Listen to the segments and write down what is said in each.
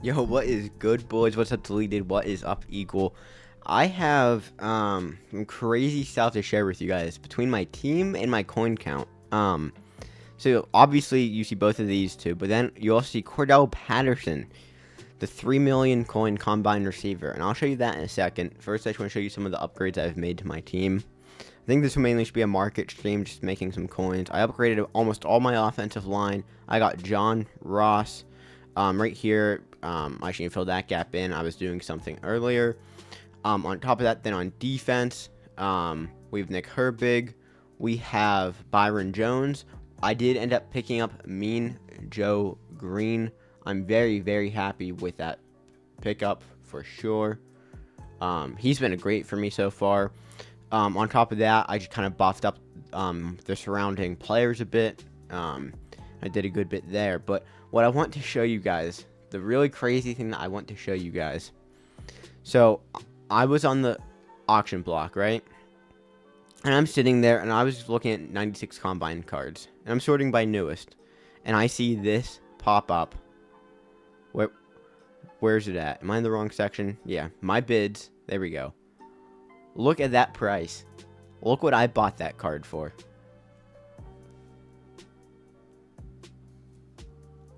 Yo, what is good, boys? What's up, deleted? What is up, equal? I have some crazy stuff to share with you guys between my team and my coin count. So obviously you see both of these two, but then you also see Cordell Patterson, the 3 million coin combine receiver, and I'll show you that in a second. First, I just want to show you some of the upgrades I've made to my team. I think this will mainly should be a market stream, just making some coins. I upgraded almost all my offensive line. I got John Ross. Right here, I should fill that gap in. I was doing something earlier. On top of that, then on defense, we have Nick Herbig. We have Byron Jones. I did end up picking up Mean Joe Green. I'm very, very happy with that pickup for sure. He's been great for me so far. On top of that, I just kind of buffed up the surrounding players a bit. I did a good bit there. But what I want to show you guys, the really crazy thing that I want to show you guys. So I was on the auction block, right? And I'm sitting there and I was looking at 96 combine cards. And I'm sorting by newest. And I see this pop up. Where's it at? Am I in the wrong section? Yeah, my bids. There we go. Look at that price. Look what I bought that card for.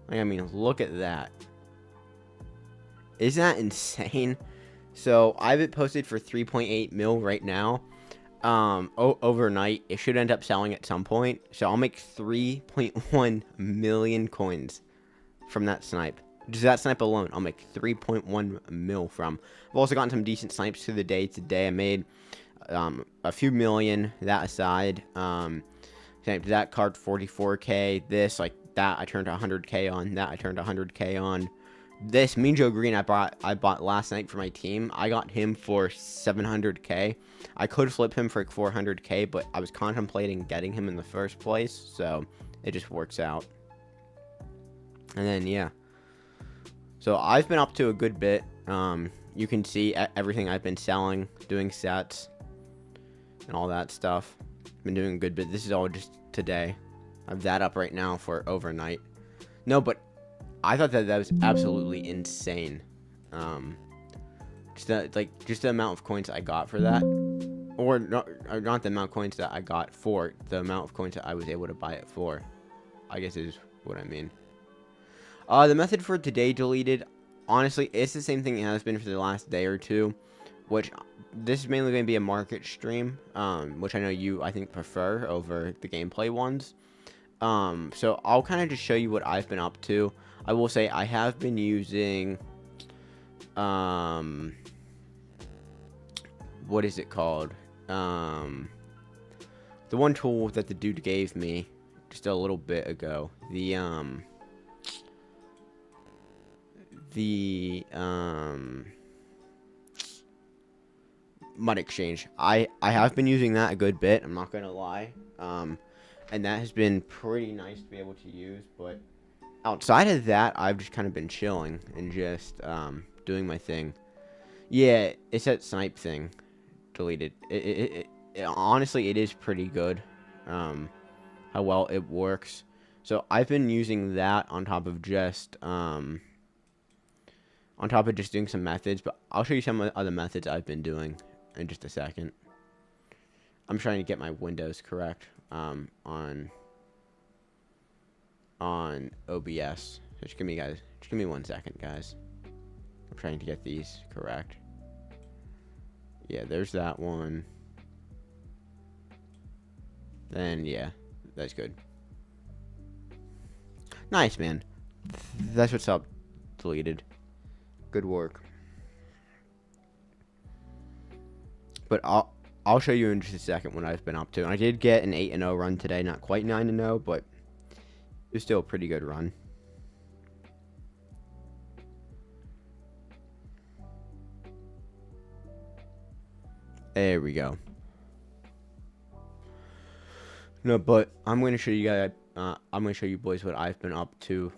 I mean, look at that. Isn't that insane? So I have it posted for 3.8 mil right now. Overnight, it should end up selling at some point. So I'll make 3.1 million coins from that snipe. Just that snipe alone, I'll make 3.1 mil from. I've also gotten some decent snipes through the day today. I made a few million, that aside. That card 44k. This, like that, I turned 100k on. That I turned 100k on. This Mean Joe Green I bought last night for my team. I got him for 700k. I could flip him for 400k, but I was contemplating getting him in the first place, so it just works out. And then yeah. So I've been up to a good bit. You can see everything I've been selling, doing sets, and all that stuff. Been doing a good bit. This is all just today. I have that up right now for overnight. No, but I thought that was absolutely insane. Just the amount of coins I got for that, or not the amount of coins that I got for the amount of coins that I was able to buy it for. I guess is what I mean. The method for today deleted, honestly, it's the same thing it has been for the last day or two, which this is mainly going to be a market stream, which I know I think, prefer over the gameplay ones. So I'll kind of just show you what I've been up to. I will say I have been using, what is it called? The one tool that the dude gave me just a little bit ago. The Mud Exchange. I have been using that a good bit, I'm not gonna lie. And that has been pretty nice to be able to use, but outside of that, I've just kind of been chilling and just doing my thing. Yeah, it's that snipe thing deleted. Honestly, it is pretty good, how well it works. So I've been using that on top of just doing some methods, but I'll show you some of the other methods I've been doing in just a second. I'm trying to get my windows correct on OBS. So just give me 1 second, guys. I'm trying to get these correct. Yeah, there's that one. Then yeah, that's good. Nice, man. That's what's up, deleted. Good work. But I'll show you in just a second what I've been up to. And I did get an 8-0 run today, not quite 9-0, but it was still a pretty good run. There we go. No, but I'm going to show you guys. I'm going to show you boys what I've been up to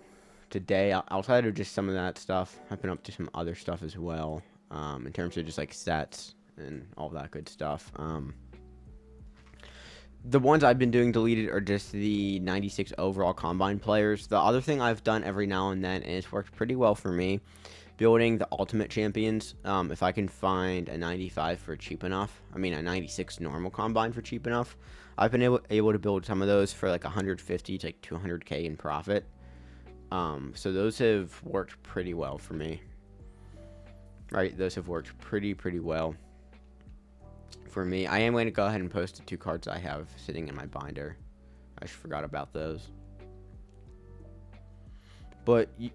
today. Outside of just some of that stuff, I've been up to some other stuff as well. In terms of just like sets and all that good stuff. The ones I've been doing deleted are just the 96 overall combine players. The other thing I've done every now and then, and it's worked pretty well for me, building the ultimate champions. If I can find a 95 for cheap enough, I mean a 96 normal combine for cheap enough, I've been able to build some of those for like 150 to like 200k in profit. So those have worked pretty well for me. Right, those have worked pretty well for me. I am going to go ahead and post the 2 cards I have sitting in my binder. I just forgot about those. But you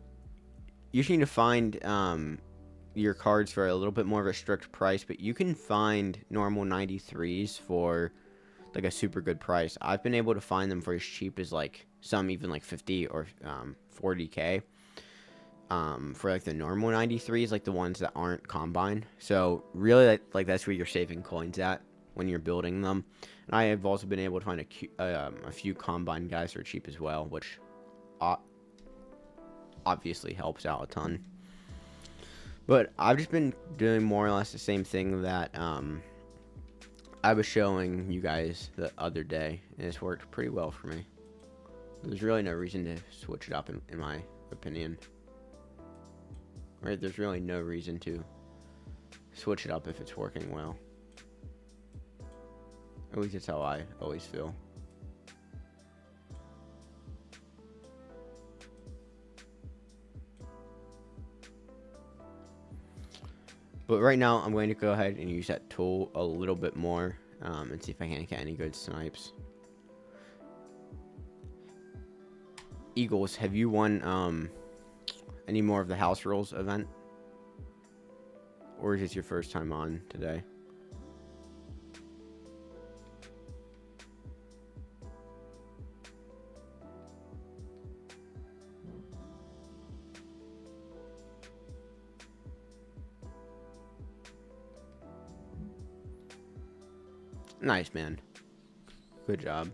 just need to find your cards for a little bit more of a strict price, but you can find normal 93s for like a super good price. I've been able to find them for as cheap as like some even like 50 or 40k. For like the normal 93s, like the ones that aren't combine. So really, like that's where you're saving coins at when you're building them. And I have also been able to find a few combine guys for cheap as well, which obviously helps out a ton. But I've just been doing more or less the same thing that I was showing you guys the other day, and it's worked pretty well for me. There's really no reason to switch it up in my opinion. Right, there's really no reason to switch it up if it's working well. At least that's how I always feel. But right now, I'm going to go ahead and use that tool a little bit more and see if I can get any good snipes. Eagles, have you won any more of the house rules event? Or is this your first time on today? Nice, man. Good job.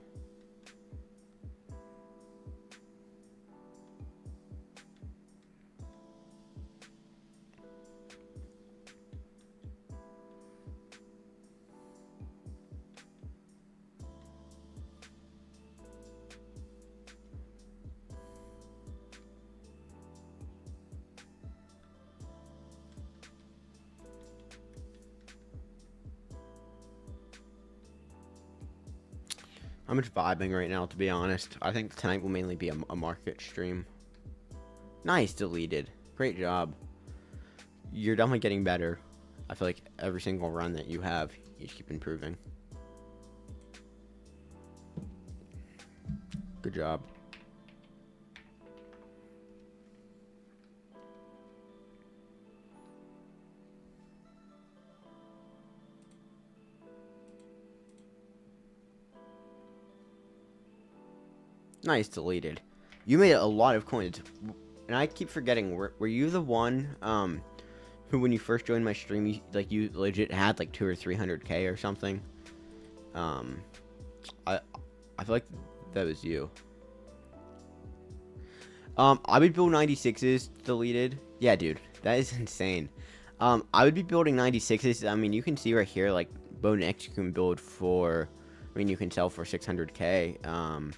I'm just vibing right now, to be honest. I think tonight will mainly be a market stream. Nice, deleted. Great job. You're definitely getting better. I feel like every single run that you have, you keep improving. Good job. Nice, deleted. You made a lot of coins. And I keep forgetting, were you the one who, when you first joined my stream, you legit had like 200 or 300k or something? I feel like that was you. I would build 96s deleted. Yeah, dude, that is insane. I would be building 96s. I mean, you can see right here, like Bone X you can build for, I mean, you can sell for 600k.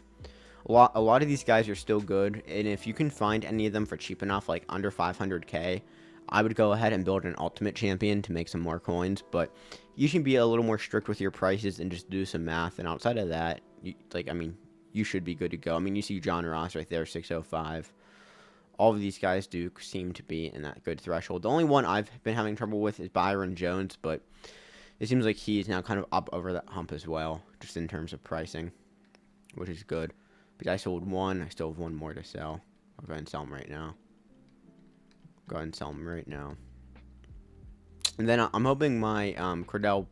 A lot of these guys are still good, and if you can find any of them for cheap enough, like under 500k, I would go ahead and build an ultimate champion to make some more coins. But you should be a little more strict with your prices and just do some math. And outside of that, you should be good to go. I mean, you see John Ross right there, 605. All of these guys do seem to be in that good threshold. The only one I've been having trouble with is Byron Jones, but it seems like he's now kind of up over that hump as well, just in terms of pricing, which is good. Because I sold one, I still have one more to sell. I'll go ahead and sell them right now. And then I'm hoping my Cordell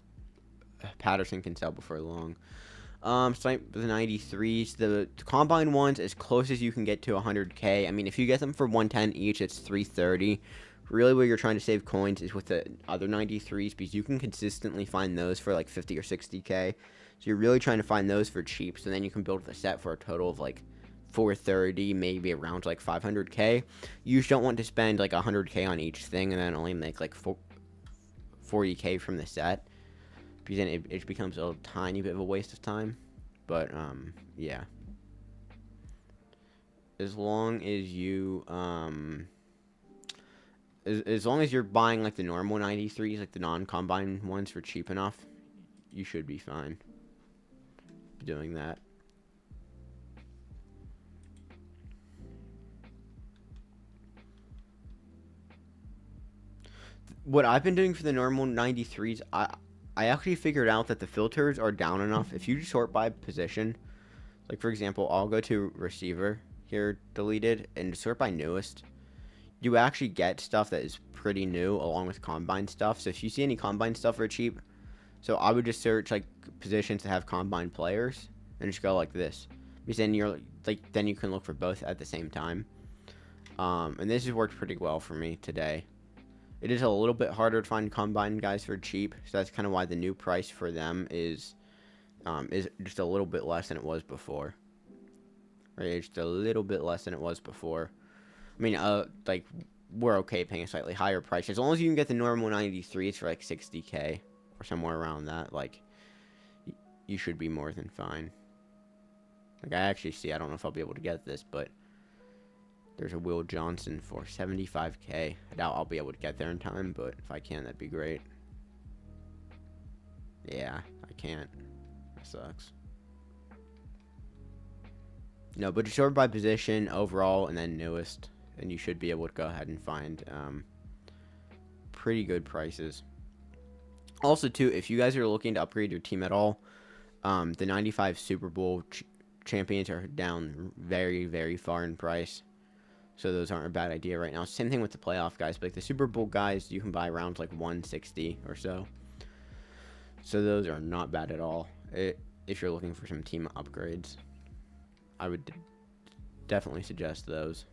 Patterson can sell before long. Snipe the 93s. The combine ones, as close as you can get to 100k. I mean, if you get them for 110 each, it's 330. Really, where you're trying to save coins is with the other 93s, because you can consistently find those for like 50 or 60k. So you're really trying to find those for cheap, so then you can build the set for a total of like 430, maybe around like 500k. You just don't want to spend like 100k on each thing and then only make like 40k from the set, because then it becomes a tiny bit of a waste of time. But yeah. As long as you as long as you're buying like the normal 93s, like the non-combine ones for cheap enough, you should be fine doing that. What I've been doing for the normal 93s, I actually figured out that the filters are down enough. If you sort by position, like for example, I'll go to receiver here, deleted, and sort by newest. You actually get stuff that is pretty new along with combine stuff. So if you see any combine stuff for cheap, so I would just search like positions that have combine players and just go like this. Because then you're like then you can look for both at the same time. And this has worked pretty well for me today. It is a little bit harder to find combine guys for cheap, so that's kind of why the new price for them is just a little bit less than it was before. Right, it's just a little bit less than it was before. I mean, like we're okay paying a slightly higher price as long as you can get the normal 93s for like 60K or somewhere around that. Like, you should be more than fine. Like I actually see, I don't know if I'll be able to get this, but there's a Will Johnson for 75K. I doubt I'll be able to get there in time, but if I can, that'd be great. Yeah, I can't. That sucks. No, but just sort by position, overall, and then newest. And you should be able to go ahead and find pretty good prices. Also, too, if you guys are looking to upgrade your team at all, the 95 Super Bowl champions are down very, very far in price. So those aren't a bad idea right now. Same thing with the playoff guys. But like the Super Bowl guys, you can buy around like 160 or so. So those are not bad at all. If you're looking for some team upgrades, I would definitely suggest those.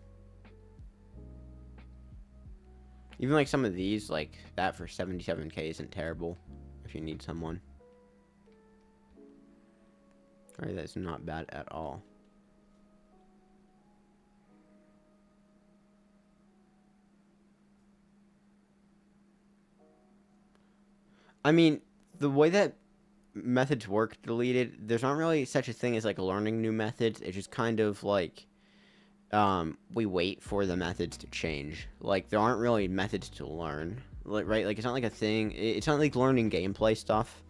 Even like some of these, like that for 77K isn't terrible if you need someone. Alright, that's not bad at all. I mean, the way that methods work deleted, there's not really such a thing as like learning new methods. It's just kind of like we wait for the methods to change. Like there aren't really methods to learn, like, right? Like it's not like a thing. It's not like learning gameplay stuff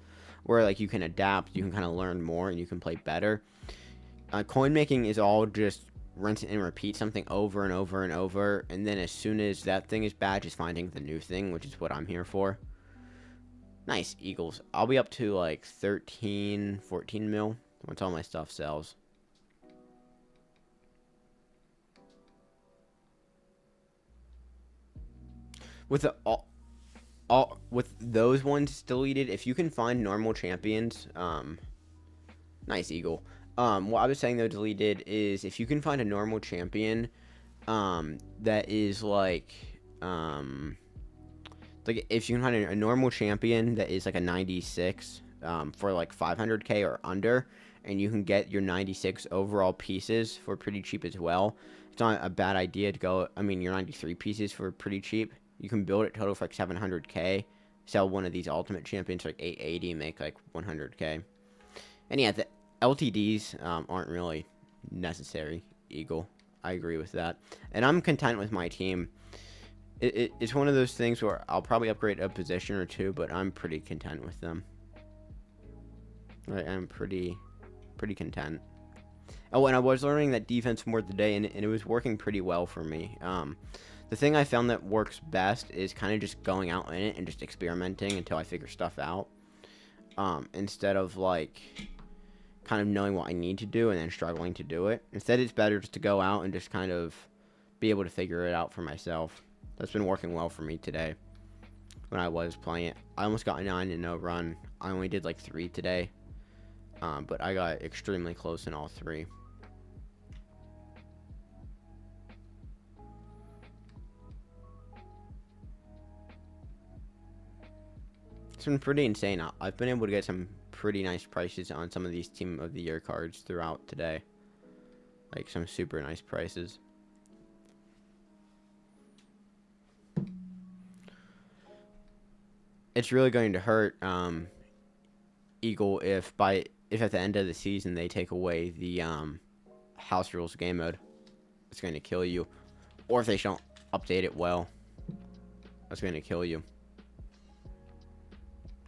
where like you can adapt, you can kind of learn more, and you can play better. Coin making is all just rinse and repeat something over and over and over, and then as soon as that thing is bad, just finding the new thing, which is what I'm here for. Nice, Eagles. I'll be up to like 13, 14 mil once all my stuff sells. With the with those ones deleted, if you can find normal champions, nice, Eagle. What I was saying though deleted is if you can find a normal champion, that is like if you can find a normal champion that is like a 96 for like 500K or under, and you can get your 96 overall pieces for pretty cheap as well, it's not a bad idea to go. I mean, your 93 pieces for pretty cheap. You can build it total for like 700K, sell one of these ultimate champions for like 880, make like 100K. And yeah, the LTDs aren't really necessary, Eagle. I agree with that. And I'm content with my team. It's one of those things where I'll probably upgrade a position or two, but I'm pretty content with them. Right, I'm pretty content. Oh, and I was learning that defense more today, and it was working pretty well for me. The thing I found that works best is kind of just going out in it and just experimenting until I figure stuff out. Instead of like kind of knowing what I need to do and then struggling to do it. Instead, it's better just to go out and just kind of be able to figure it out for myself. That's been working well for me today when I was playing it. I almost got a 9-0 run. I only did like 3 today, but I got extremely close in all 3. It's been pretty insane. I've been able to get some pretty nice prices on some of these Team of the Year cards throughout today. Like some super nice prices. It's really going to hurt Eagle if by if at the end of the season they take away the house rules game mode, it's going to kill you. Or if they don't update it well, that's going to kill you.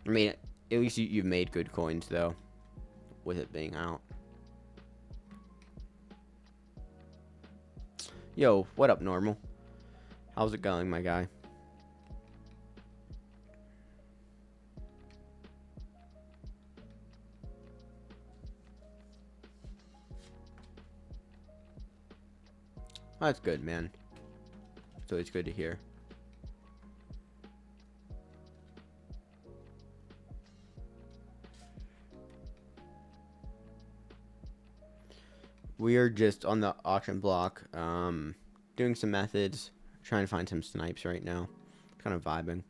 I mean, at least you've made good coins, though, with it being out. Yo, what up, Normal? How's it going, my guy? Oh, that's good, man. It's always good to hear. We are just on the auction block, doing some methods, trying to find some snipes right now. Kind of vibing.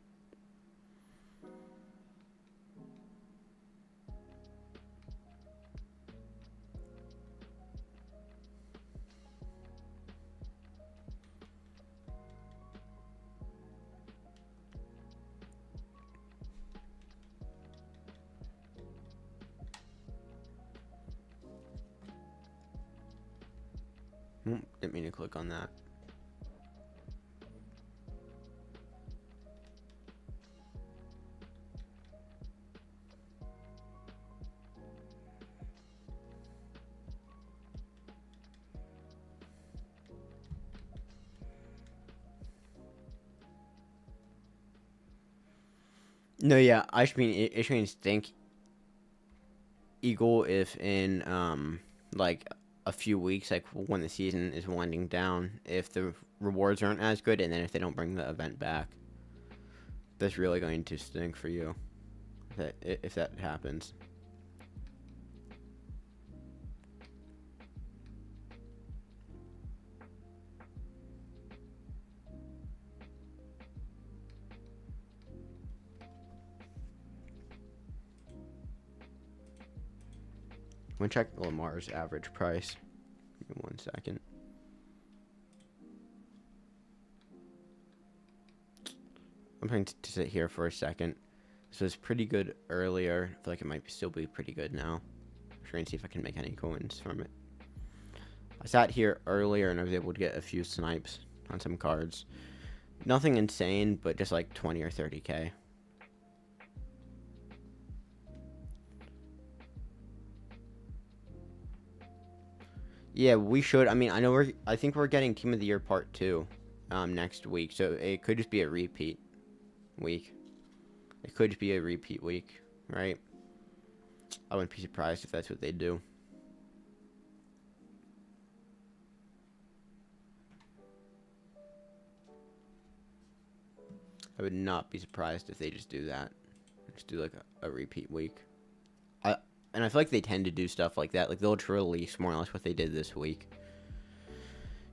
Didn't mean to click on that. No, yeah, I should mean it should think Eagle if in like a few weeks, like when the season is winding down, if the rewards aren't as good, and then if they don't bring the event back, that's really going to stink for you. If that happens. I'm gonna check Lamar's average price. Give me 1 second. I'm going to sit here for a second. This was pretty good earlier. I feel like it might still be pretty good now. I'm trying to see if I can make any coins from it. I sat here earlier and I was able to get a few snipes on some cards. Nothing insane, but just like 20 or 30k. Yeah, we should. I mean, I think we're getting Team of the Year Part 2 next week, so it could just be a repeat week. It could just be a repeat week, right? I wouldn't be surprised if that's what they do. I would not be surprised if they just do that. Just do like a repeat week. And I feel like they tend to do stuff like that. Like, they'll release more or less what they did this week.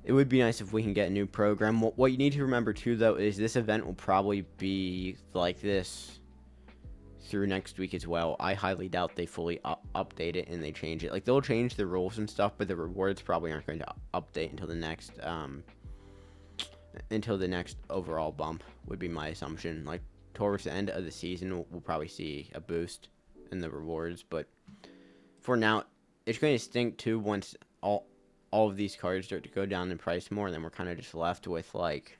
It would be nice if we can get a new program. What you need to remember, too, though, is this event will probably be like this through next week as well. I highly doubt they fully update it and they change it. Like, they'll change the rules and stuff, but the rewards probably aren't going to update until the next overall bump, would be my assumption. Like, towards the end of the season, we'll probably see a boost in the rewards, but for now, it's going to stink too once all of these cards start to go down in price more, and then we're kind of just left with like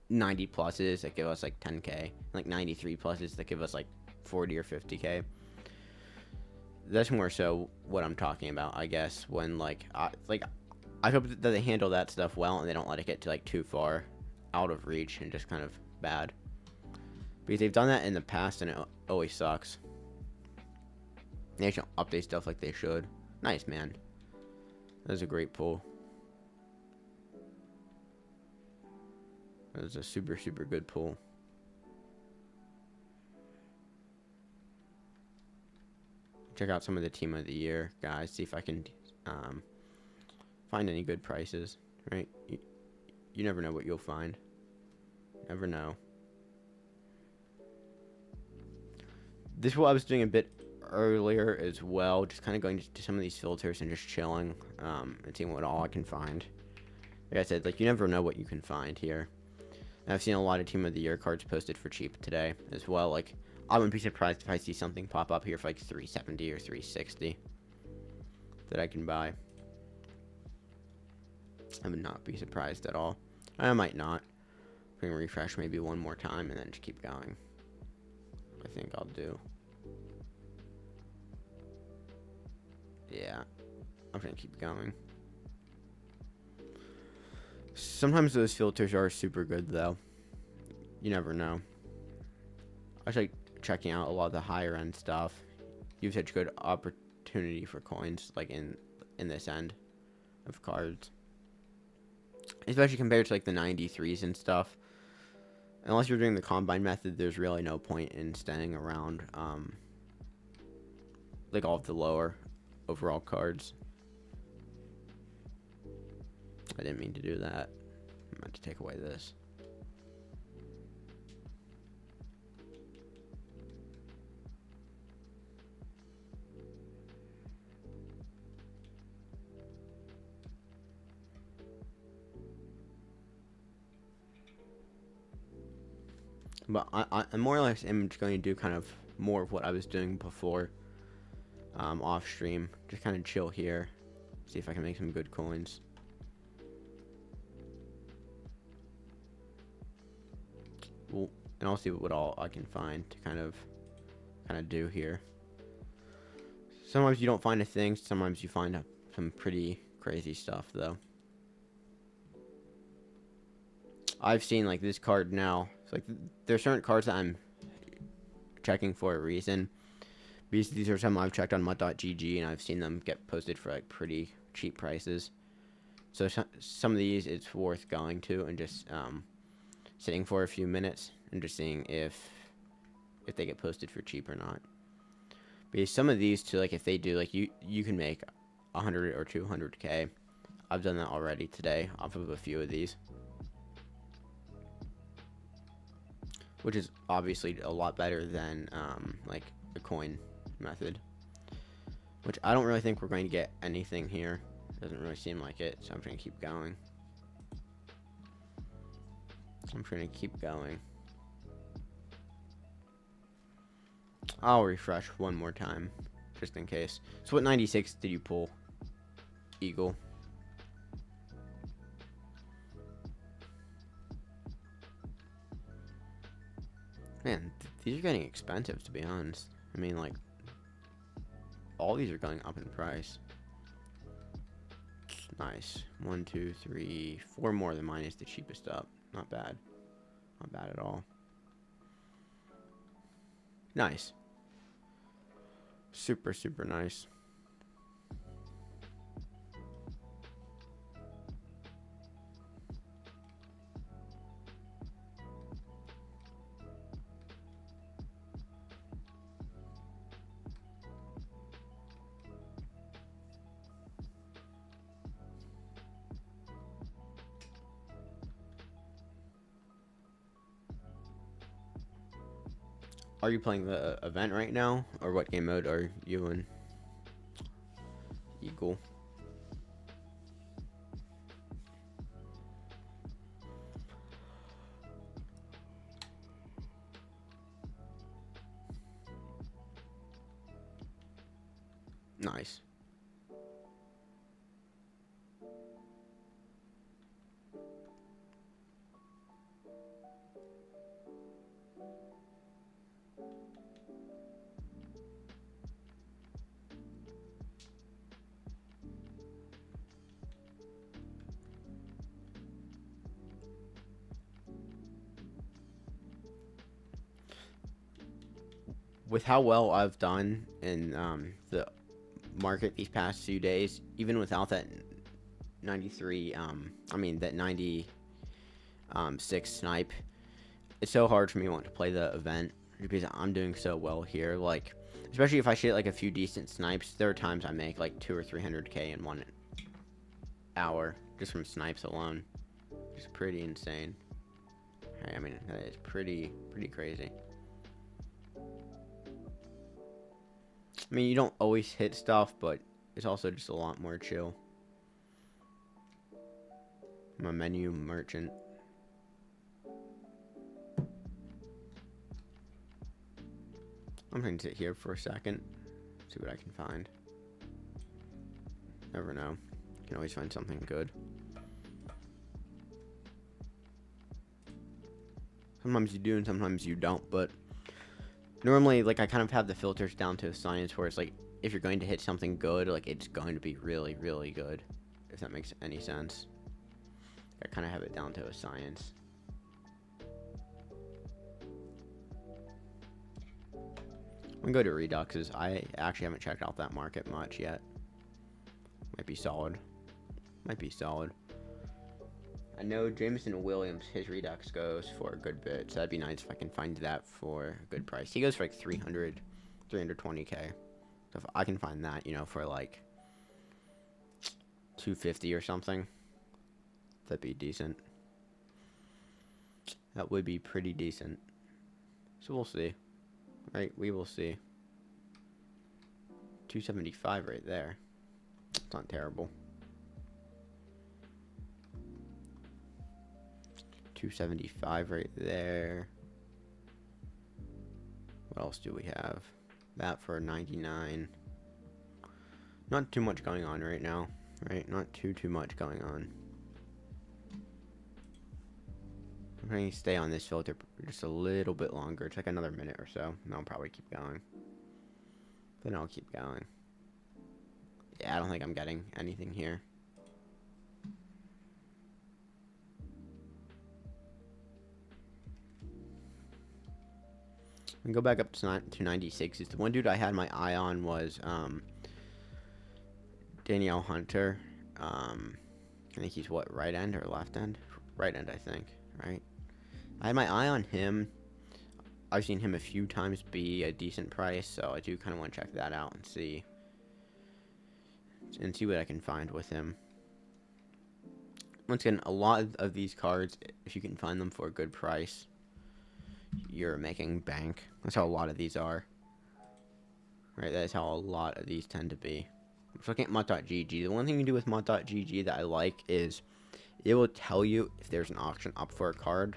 90 pluses that give us like 10k, like 93 pluses that give us like 40 or 50k. That's more so what I'm talking about, I guess, when I hope that they handle that stuff well and they don't let it get to like too far out of reach and just kind of bad, because they've done that in the past and it always sucks. They should update stuff like they should. Nice, man. That was a great pull. That was a super, super good pull. Check out some of the Team of the Year guys. See if I can find any good prices. Right? You never know what you'll find. Never know. This is what I was doing a bit earlier as well, just kind of going to some of these filters and just chilling and seeing what all I can find. Like I said, like, you never know what you can find here. And I've seen a lot of Team of the Year cards posted for cheap today as well. Like, I wouldn't be surprised if I see something pop up here for like 370 or 360 that I can buy. I would not be surprised at all. I might not. I'm going to refresh maybe one more time and then just keep going. I think I'll do. Yeah. I'm going to keep going. Sometimes those filters are super good, though. You never know. I was like checking out a lot of the higher end stuff. You have such good opportunity for coins, like in this end of cards, especially compared to like the 93s and stuff. Unless you're doing the combine method, there's really no point in staying around like all of the lower overall cards. I didn't mean to do that. I meant to take away this. But I more or less am going to do kind of more of what I was doing before off stream. Just kind of chill here. See if I can make some good coins. Well, and I'll see what all I can find to kind of do here. Sometimes you don't find a thing. Sometimes you find some pretty crazy stuff, though. I've seen like this card now. It's like there's certain cards that I'm checking for a reason. Because these are some I've checked on mud.gg and I've seen them get posted for like pretty cheap prices. So some of these it's worth going to and just sitting for a few minutes and just seeing if they get posted for cheap or not. Because some of these too, like if they do, like you can make 100 or 200k. I've done that already today off of a few of these, which is obviously a lot better than like a coin method, which I don't really think we're going to get anything here. Doesn't really seem like it, so I'm going to keep going. I'm trying to keep going. I'll refresh one more time, just in case. So what 96 did you pull, Eagle? Man, these are getting expensive, to be honest. I mean, like, all these are going up in price. Nice. 1, 2, 3, 4 more than mine is the cheapest up. Not bad. Not bad at all. Nice. Super, super nice. Are you playing the event right now? Or what game mode are you in? Eagle. Nice. With how well I've done in the market these past few days, even without that 93, I mean that 96 snipe, it's so hard for me to want to play the event because I'm doing so well here. Like, especially if I hit like a few decent snipes, there are times I make like 200 or 300k in 1 hour just from snipes alone. It's pretty insane. I mean, that is pretty crazy. I mean, you don't always hit stuff, but it's also just a lot more chill. I'm a menu merchant. I'm going to sit here for a second, see what I can find. Never know. You can always find something good. Sometimes you do and sometimes you don't, but normally, like, I kind of have the filters down to a science where it's like, if you're going to hit something good, like, it's going to be really, really good. If that makes any sense. I kind of have it down to a science. I'm going to go to Reduxes. I actually haven't checked out that market much yet. Might be solid. Might be solid. I know Jameson Williams, his Redux goes for a good bit, so that'd be nice if I can find that for a good price. He goes for like 320k. So if I can find that, you know, for like 250 or something, that'd be decent. That would be pretty decent. So we'll see. Right, we will see. 275 right there. It's not terrible. 275 right there. What else do we have? That for 99. Not too much going on right now, right? Not too much going on. I'm going to stay on this filter for just a little bit longer. It's like another minute or so, and I'll probably keep going. Then I'll keep going. Yeah, I don't think I'm getting anything here. And go back up to 96. The one dude I had my eye on was Danielle Hunter. I think he's what, right end or left end? Right end, I think, right? I had my eye on him. I've seen him a few times be a decent price, so I do kind of want to check that out and see what I can find with him. Once again, a lot of these cards, if you can find them for a good price, you're making bank. That's how a lot of these are. Right, that is how a lot of these tend to be. I'm just looking at mod.gg. The one thing you do with mod.gg that I like is it will tell you if there's an auction up for a card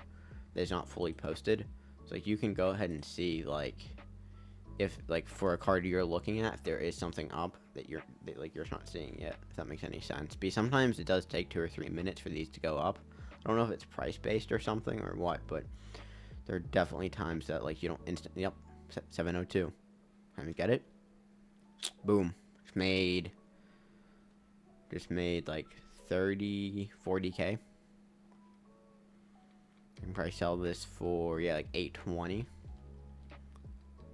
that is not fully posted. So like, you can go ahead and see like if like for a card you're looking at, if there is something up that you're not seeing yet, if that makes any sense. Because sometimes it does take 2 or 3 minutes for these to go up. I don't know if it's price based or something or what, but there are definitely times that like you don't instantly. Yep, 702. Can we get it? Boom. Just made like 40k. I can probably sell this for like 820.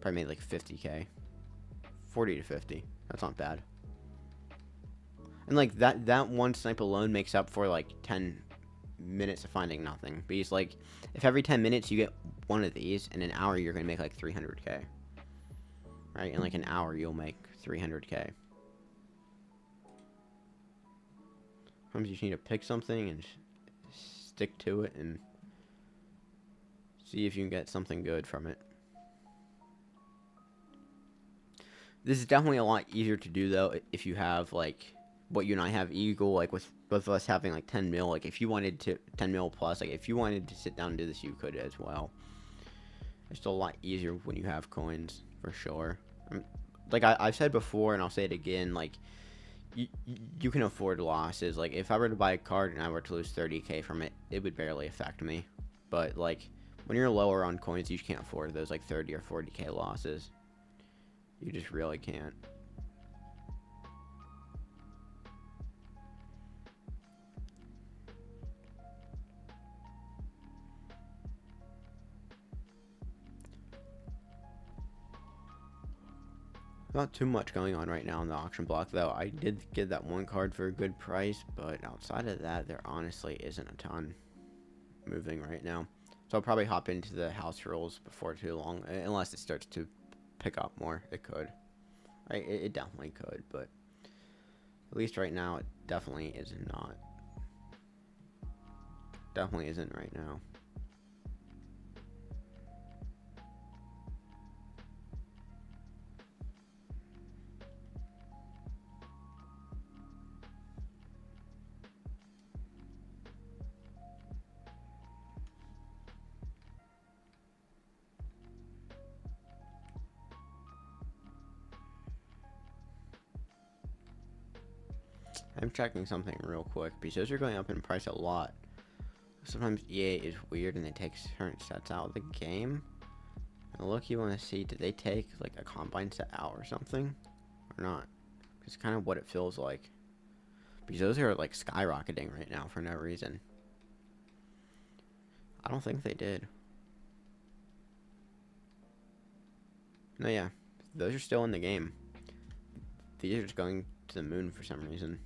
Probably made like 50k. 40 to 50. That's not bad. And like that one snipe alone makes up for like 10 minutes of finding nothing. Because like if every 10 minutes you get one of these, in an hour you're gonna make like 300k. Right? In like an hour you'll make 300k. Sometimes you just need to pick something and stick to it and see if you can get something good from it. This is definitely a lot easier to do though if you have like what you and I have Eagle, like with both of us having like 10 mil. Like if you wanted to 10 mil plus, like if you wanted to sit down and do this, you could as well. It's still a lot easier when you have coins for sure. Like I've said before, and I'll say it again, like you can afford losses. Like if I were to buy a card and I were to lose 30k from it, it would barely affect me. But like when you're lower on coins, you can't afford those like 30 or 40k losses. You just really can't. Not too much going on right now in the auction block, though. I did get that one card for a good price, but outside of that, there honestly isn't a ton moving right now. So I'll probably hop into the house rules before too long, unless it starts to pick up more. It could. Right? It definitely could, but at least right now, it definitely is not. Definitely isn't right now. I'm checking something real quick because those are going up in price a lot. Sometimes EA is weird and they take certain sets out of the game. And look, you want to see, did they take like a combine set out or something? Or not? It's kind of what it feels like. Because those are like skyrocketing right now for no reason. I don't think they did. No, yeah. Those are still in the game. These are just going to the moon for some reason.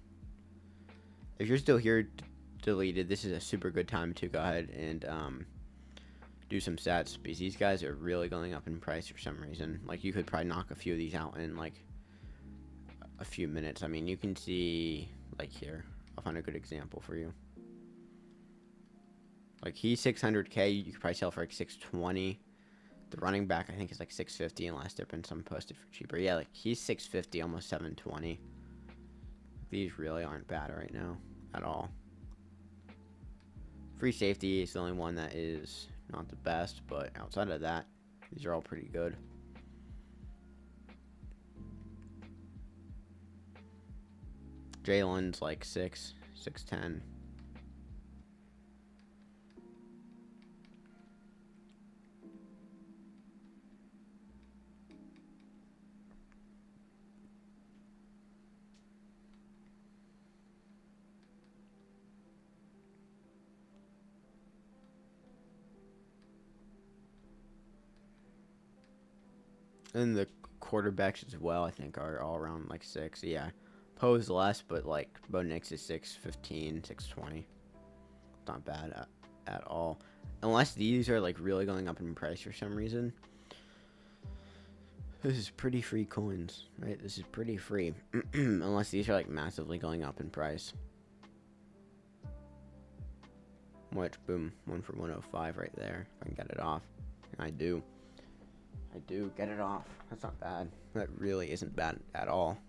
If you're still here deleted, this is a super good time to go ahead and do some stats, because these guys are really going up in price for some reason. Like, you could probably knock a few of these out in like a few minutes. I mean, you can see like here, I'll find a good example for you. Like, he's 600k, you could probably sell for like 620. The running back I think is like 650 unless there've been some posted for cheaper. Yeah, like he's 650, almost 720. These really aren't bad right now at all. Free safety is the only one that is not the best, but outside of that, these are all pretty good. Jalen's like 6'10". And the quarterbacks as well, I think, are all around like 6. Yeah. Poe's less, but like Bo Nix is 6'15", 6'20". Not bad at all. Unless these are like really going up in price for some reason. This is pretty free coins, right? This is pretty free. Unless these are like massively going up in price. Which, boom, 1 for 105 right there. If I can get it off. I do. Get it off. That's not bad. That really isn't bad at all.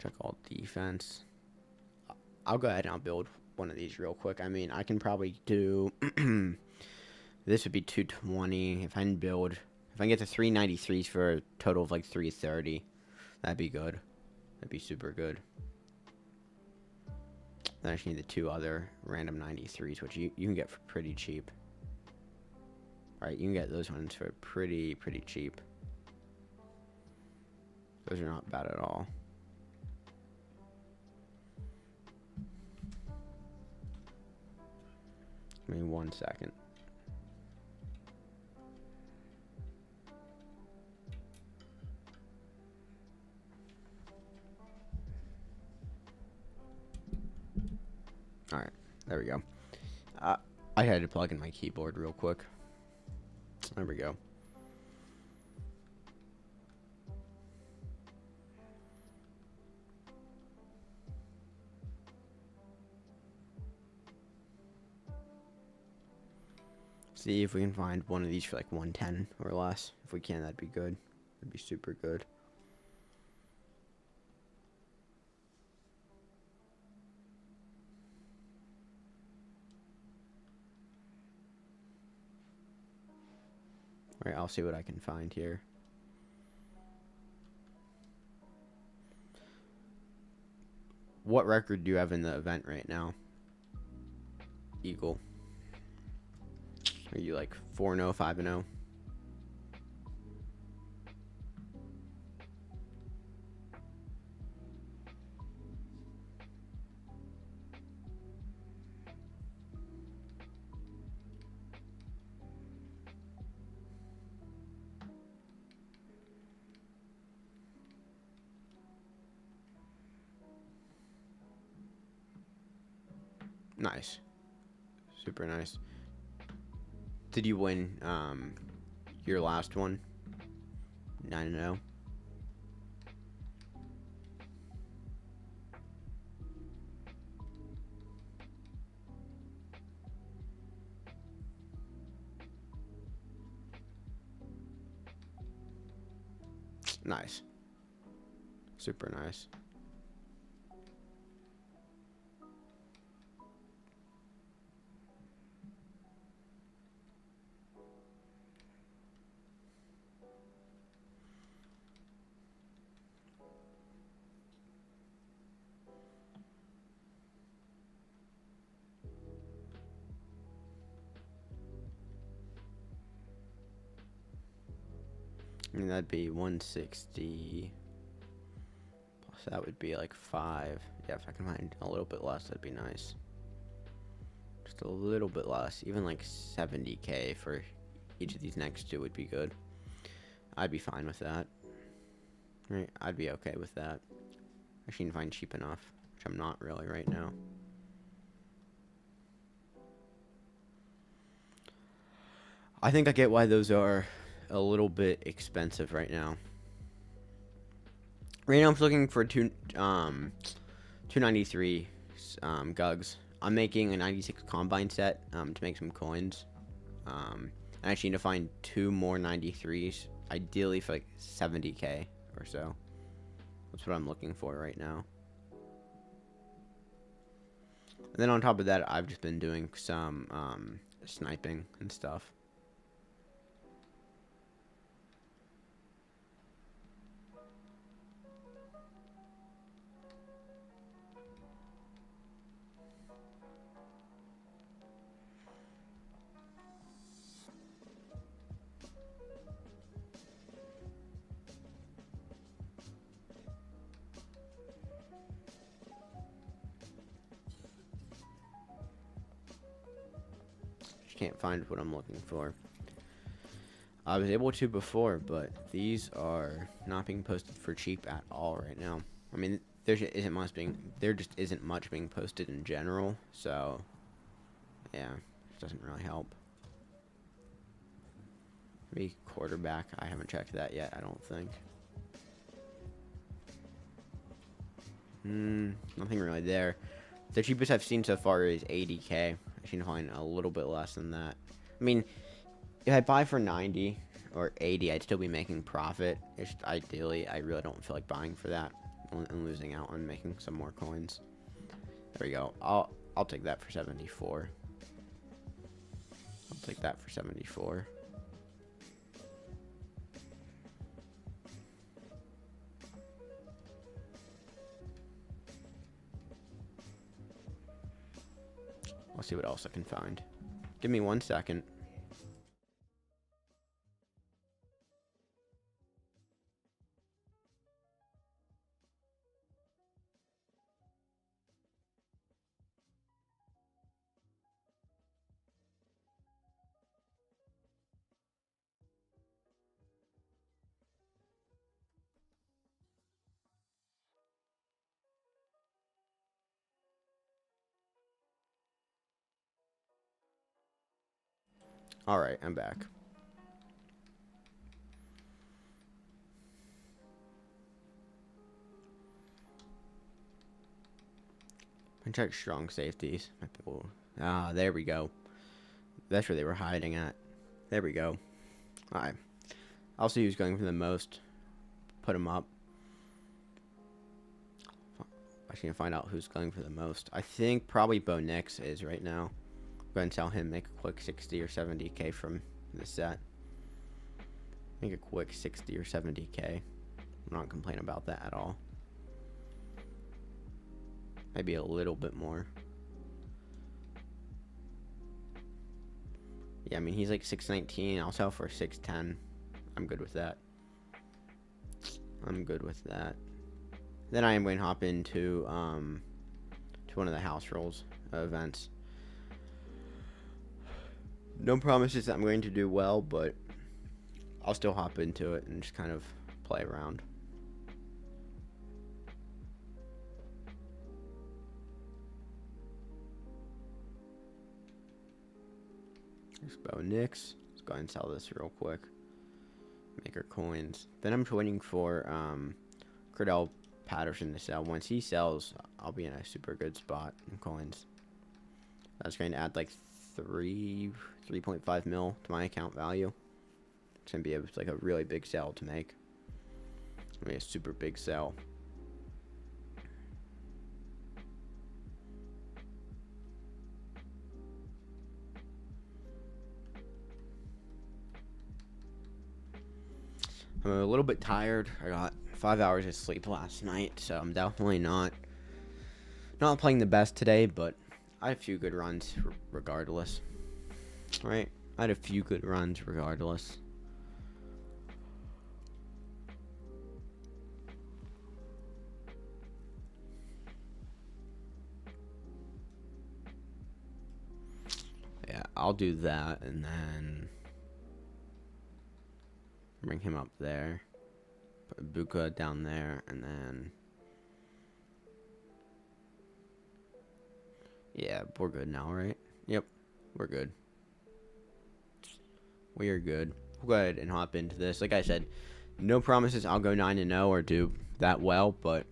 Check all defense. I'll go ahead and I'll build one of these real quick. I mean, I can probably do... This would be 220. If I can build... If I can get to 393s for a total of like 330, that'd be good. That'd be super good. Then I just need the 2 other random 93s, which you can get for pretty cheap. Right, you can get those ones for pretty cheap. Those are not bad at all. Give me 1 second. Alright, there we go. I had to plug in my keyboard real quick. There we go. See if we can find one of these for like 110 or less. If we can, that'd be good. That'd be super good. Alright, I'll see what I can find here. What record do you have in the event right now? Eagle. Are you like 4-0, 5-0? Nice. Super nice. Did you win your last one? 9-0? Nice. Super nice. And that'd be 160. Plus that would be like 5. Yeah, if I can find a little bit less, that'd be nice. Just a little bit less. Even like 70k for each of these next two would be good. I'd be fine with that. Right, I'd be okay with that. I should find cheap enough, which I'm not really right now. I think I get why those are a little bit expensive right now. Right now I'm looking for 293 gugs. I'm making a 96 combine set to make some coins. And I actually need to find 2 more 93s, ideally for like 70k or so. That's what I'm looking for right now. And then on top of that, I've just been doing some sniping and stuff. Can't find what I'm looking for. I was able to before, but these are not being posted for cheap at all right now. I mean, there just isn't much being posted in general, so yeah, it doesn't really help. Maybe quarterback. I haven't checked that yet. I don't think. Nothing really there. The cheapest I've seen so far is 80k. I should find a little bit less than that. I mean, if I buy for 90 or 80, I'd still be making profit. It's just, ideally, I really don't feel like buying for that and losing out on making some more coins. There we go. I'll take that for 74. I'll take that for 74. I'll see what else I can find. Give me 1 second. Alright, I'm back. And check strong safeties. Ah, there we go. That's where they were hiding at. There we go. Alright. I'll see who's going for the most. Put him up. I should find out who's going for the most. I think probably Bo Nix is right now. Go ahead and tell him, make a quick 60 or 70k from the set. Make a quick 60 or 70k. I'm not complaining about that at all. Maybe a little bit more. Yeah, I mean, he's like 619. I'll sell for 610. I'm good with that. I'm good with that. Then I am going to hop into to one of the house rolls events. No promises that I'm going to do well, but I'll still hop into it and just kind of play around. There's Bo Nix. Let's go ahead and sell this real quick. Make our coins. Then I'm waiting for Cordell Patterson to sell. Once he sells, I'll be in a super good spot in coins. That's going to add like 3.5 mil to my account value. It's going to be like a really big sell to make. It's going to be a super big sell. I'm a little bit tired. I got 5 hours of sleep last night, so I'm definitely not playing the best today, but I had a few good runs regardless. Right? I had a few good runs regardless. do that, and then bring him up there. Put Buka down there, and then... Yeah, we're good now, right? Yep, we're good. We are good. We'll go ahead and hop into this. Like I said, no promises I'll go 9-0 or do that well, but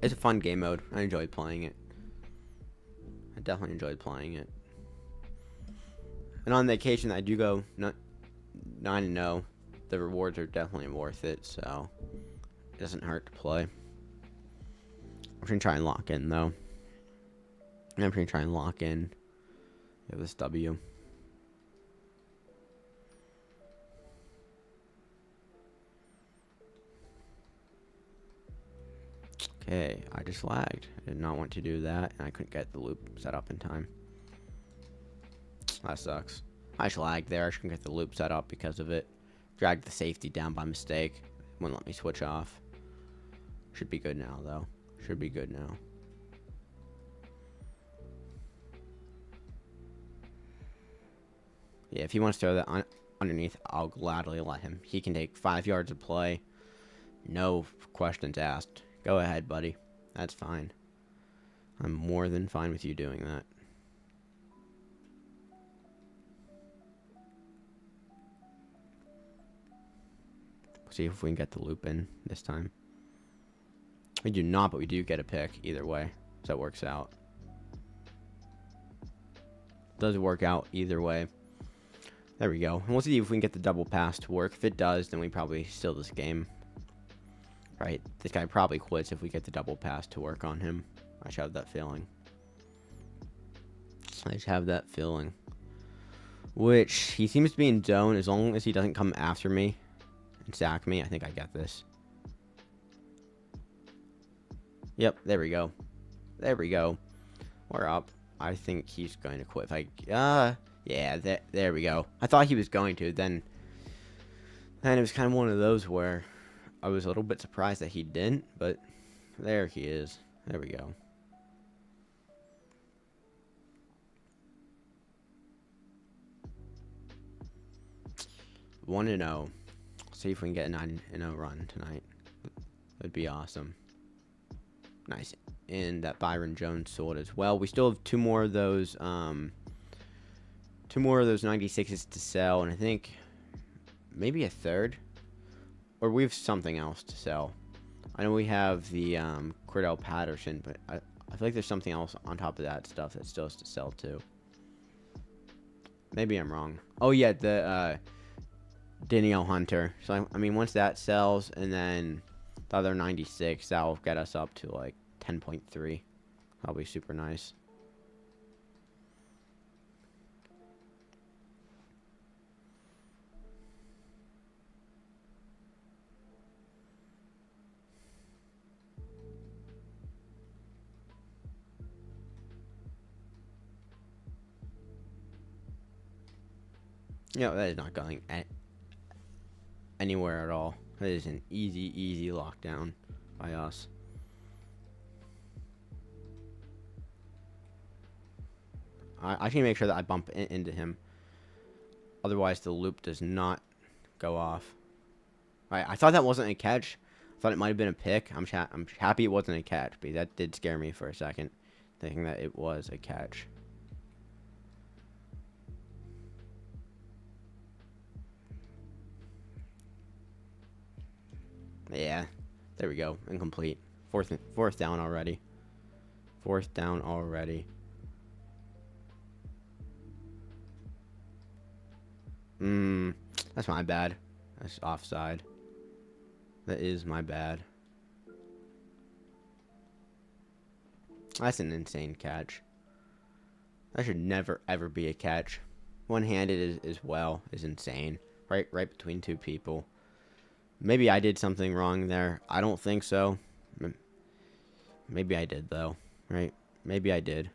it's a fun game mode. I enjoyed playing it. I definitely enjoyed playing it. And on the occasion that I do go 9-0, the rewards are definitely worth it, so it doesn't hurt to play. I'm going to try and lock in, though. I'm going to try and lock in this W. Okay, I just lagged. I did not want to do that, and I couldn't get the loop set up in time. That sucks. I just lagged there. I just couldn't get the loop set up because of it. Dragged the safety down by mistake. Wouldn't let me switch off. Should be good now, though. Should be good now. Yeah, if he wants to throw that on underneath, I'll gladly let him. He can take 5 yards of play. No questions asked. Go ahead, buddy. That's fine. I'm more than fine with you doing that. See if we can get the loop in this time. We do not, but we do get a pick either way. So it works out. Does work out either way. There we go. And we'll see if we can get the double pass to work. If it does, then we probably steal this game. Right? This guy probably quits if we get the double pass to work on him. I just have that feeling. I just have that feeling. Which, he seems to be in zone. As long as he doesn't come after me and sack me, I think I got this. Yep, there we go. There we go. We're up. I think he's going to quit. If I, yeah, there we go. I thought he was going to. Then it was kind of one of those where I was a little bit surprised that he didn't, but there he is. There we go. One 1-0. See if we can get a 9-0 run tonight. That'd be awesome. Nice. And that Byron Jones sold as well. We still have two more of those 96s to sell, and I think maybe a third, or we have something else to sell. I know we have the Cordell Patterson, but I feel like there's something else on top of that stuff that still has to sell too. Maybe I'm wrong. Oh yeah, the Danielle Hunter. So I mean, once that sells, and then the other 96, that'll get us up to like 10.3. That'll be super nice. Yeah, that is not going anywhere at all. That is an easy lockdown by us. I can make sure that I bump into him. Otherwise, the loop does not go off. I thought that wasn't a catch. I thought it might have been a pick. I'm happy it wasn't a catch, but that did scare me for a second, thinking that it was a catch. Yeah, there we go. Incomplete. Fourth down already. Fourth down already. That's my bad. That's offside. That is my bad. That's an insane catch. That should never ever be a catch. One-handed as well is insane. Right between two people. Maybe I did something wrong there. I don't think so. Maybe I did, though. Right? Maybe I did.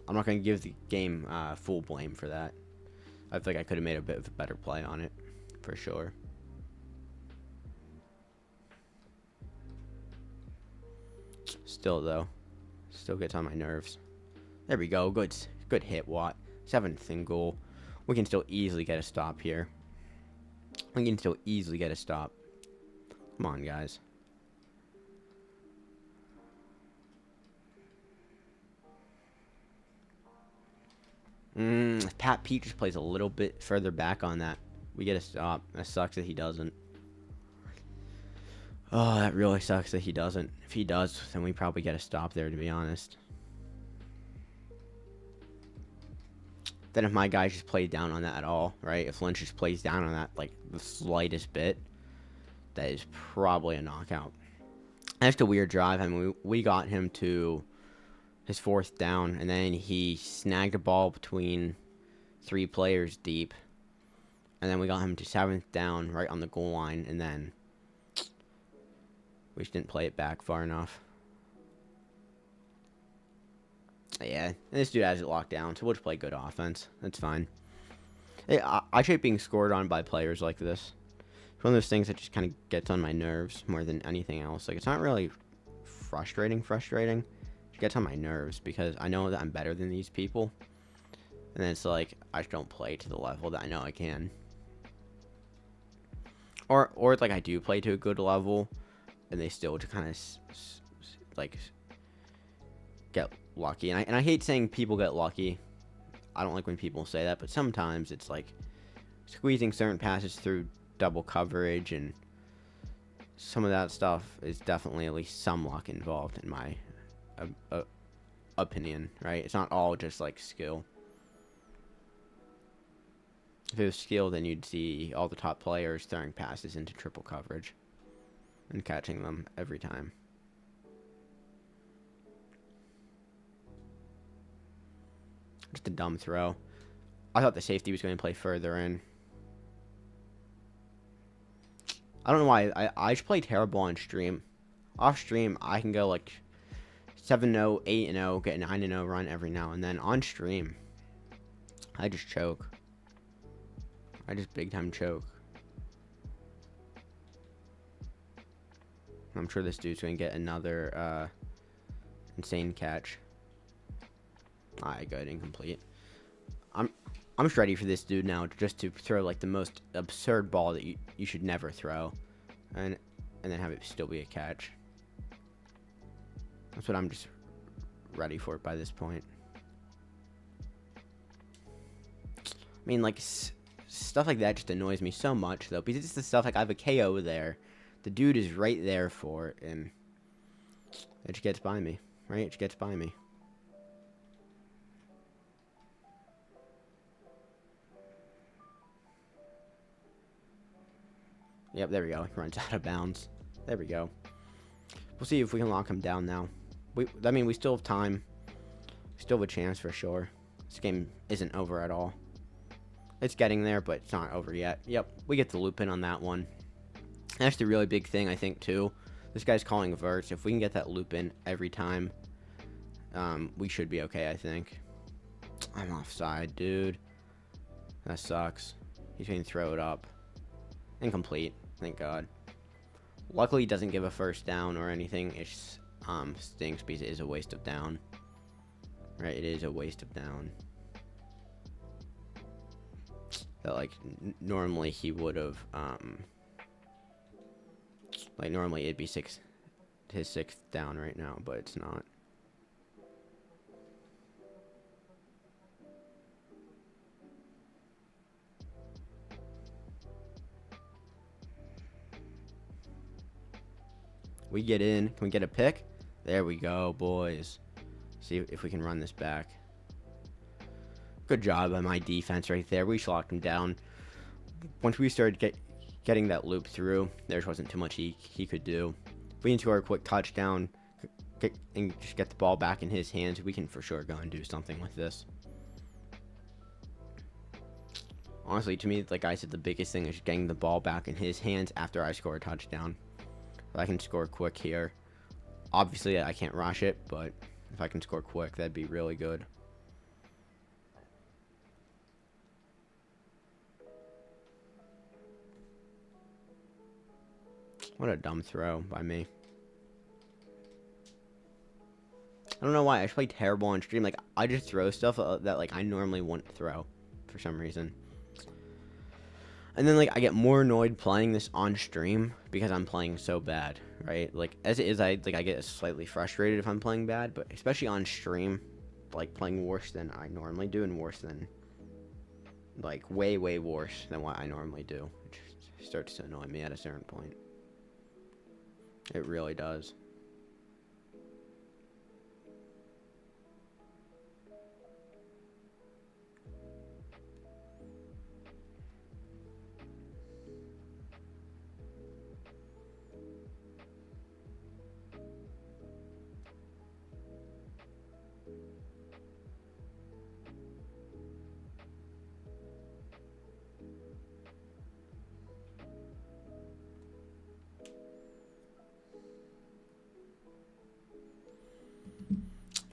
I'm not going to give the game full blame for that. I feel like I could have made a bit of a better play on it. For sure. Still, though. Still gets on my nerves. There we go. Good hit, Watt. 7th and goal. We can still easily get a stop here. We can still easily get a stop. Come on, guys. Pat Pete just plays a little bit further back on that. We get a stop. That sucks that he doesn't. Oh, that really sucks that he doesn't. If he does, then we probably get a stop there, to be honest. Then if my guy just played down on that at all, right? If Lynch just plays down on that, like, the slightest bit, that is probably a knockout. That's a weird drive. I mean, we got him to his 4th down, and then he snagged a ball between 3 players deep. And then we got him to 7th down right on the goal line, and then we just didn't play it back far enough. Yeah, this dude has it locked down, so we'll just play good offense. That's fine. Hey, I hate being scored on by players like this. It's one of those things that just kind of gets on my nerves more than anything else. Like, it's not really frustrating. It gets on my nerves because I know that I'm better than these people. And then it's like, I just don't play to the level that I know I can. Or it's like I do play to a good level, and they still just kind of, like, get lucky. And I hate saying people get lucky. I don't like when people say that, but sometimes it's like squeezing certain passes through double coverage, and some of that stuff is definitely at least some luck involved in my opinion, right? It's not all just like skill. If it was skill, then you'd see all the top players throwing passes into triple coverage and catching them every time. Just a dumb throw. I thought the safety was going to play further in. I don't know why. I just play terrible on stream. Off stream, I can go like 7-0, 8-0, get a 9-0 run every now and then. On stream, I just choke. I just big time choke. I'm sure this dude's going to get another insane catch. Alright, good, incomplete. I'm just ready for this dude now just to throw like the most absurd ball that you should never throw, and then have it still be a catch. That's what I'm just ready for by this point. I mean, like, stuff like that just annoys me so much, though, because it's the stuff like I have a KO there, the dude is right there for it, and it just gets by me, right? It just gets by me. Yep, there we go. He runs out of bounds. There we go. We'll see if we can lock him down now. I mean, we still have time. We still have a chance for sure. This game isn't over at all. It's getting there, but it's not over yet. Yep, we get the loop in on that one. That's the really big thing, I think, too. This guy's calling verts. If we can get that loop in every time, we should be okay, I think. I'm offside, dude. That sucks. He's going to throw it up. Incomplete. Thank God. Luckily, he doesn't give a first down or anything. It stinks because it is a waste of down. Right? It is a waste of down. That, like, normally he would have, like, normally it'd be his 6th down right now, but it's not. We get in. Can we get a pick? There we go, boys. See if we can run this back. Good job by my defense right there. We just locked him down. Once we started getting that loop through, there just wasn't too much he could do. If we can score a quick touchdown and just get the ball back in his hands, we can for sure go and do something with this. Honestly, to me, like I said, the biggest thing is getting the ball back in his hands after I score a touchdown. If I can score quick here. Obviously, I can't rush it, but if I can score quick, that'd be really good. What a dumb throw by me. I don't know why. I just play terrible on stream. Like, I just throw stuff that, like, I normally wouldn't throw for some reason. And then, like, I get more annoyed playing this on stream because I'm playing so bad, right? Like, as it is, I get slightly frustrated if I'm playing bad, but especially on stream, like, playing worse than I normally do and worse than, like, way, way worse than what I normally do. It just starts to annoy me at a certain point. It really does.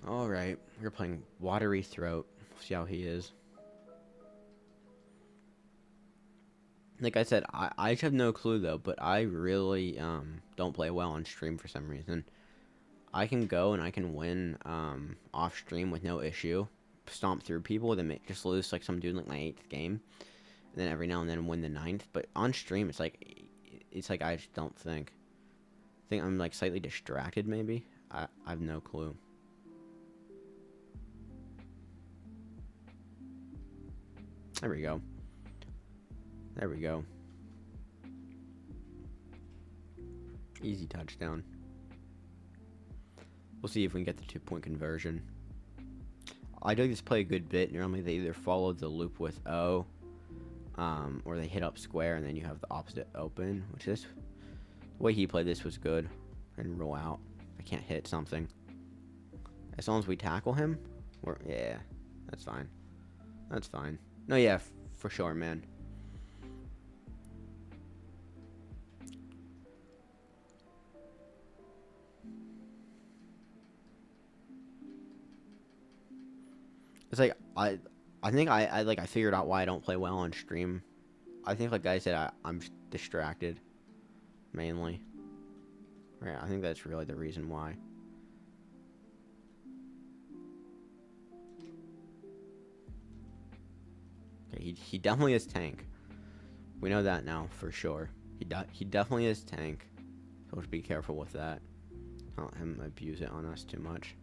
Alright, we're playing Watery Throat. See how he is. Like I said, I just have no clue though, but I really don't play well on stream for some reason. I can go and I can win off stream with no issue. Stomp through people, then just lose like some dude like my 8th game. And then every now and then win the 9th. But on stream it's like I just don't think. I think I'm like slightly distracted maybe. I have no clue. There we go. There we go. Easy touchdown. We'll see if we can get the 2-point conversion. I do this play a good bit. Normally they either follow the loop with O, or they hit up square and then you have the opposite open, which this, the way he played this was good. And roll out. I can't hit something. As long as we tackle him, yeah, that's fine. That's fine. No, yeah, for sure, man. It's like I think I figured out why I don't play well on stream. I think like I said I'm distracted mainly. Yeah, I think that's really the reason why. Okay, he definitely is tank. We know that now for sure. He definitely is tank. So let's be careful with that. Don't let him abuse it on us too much.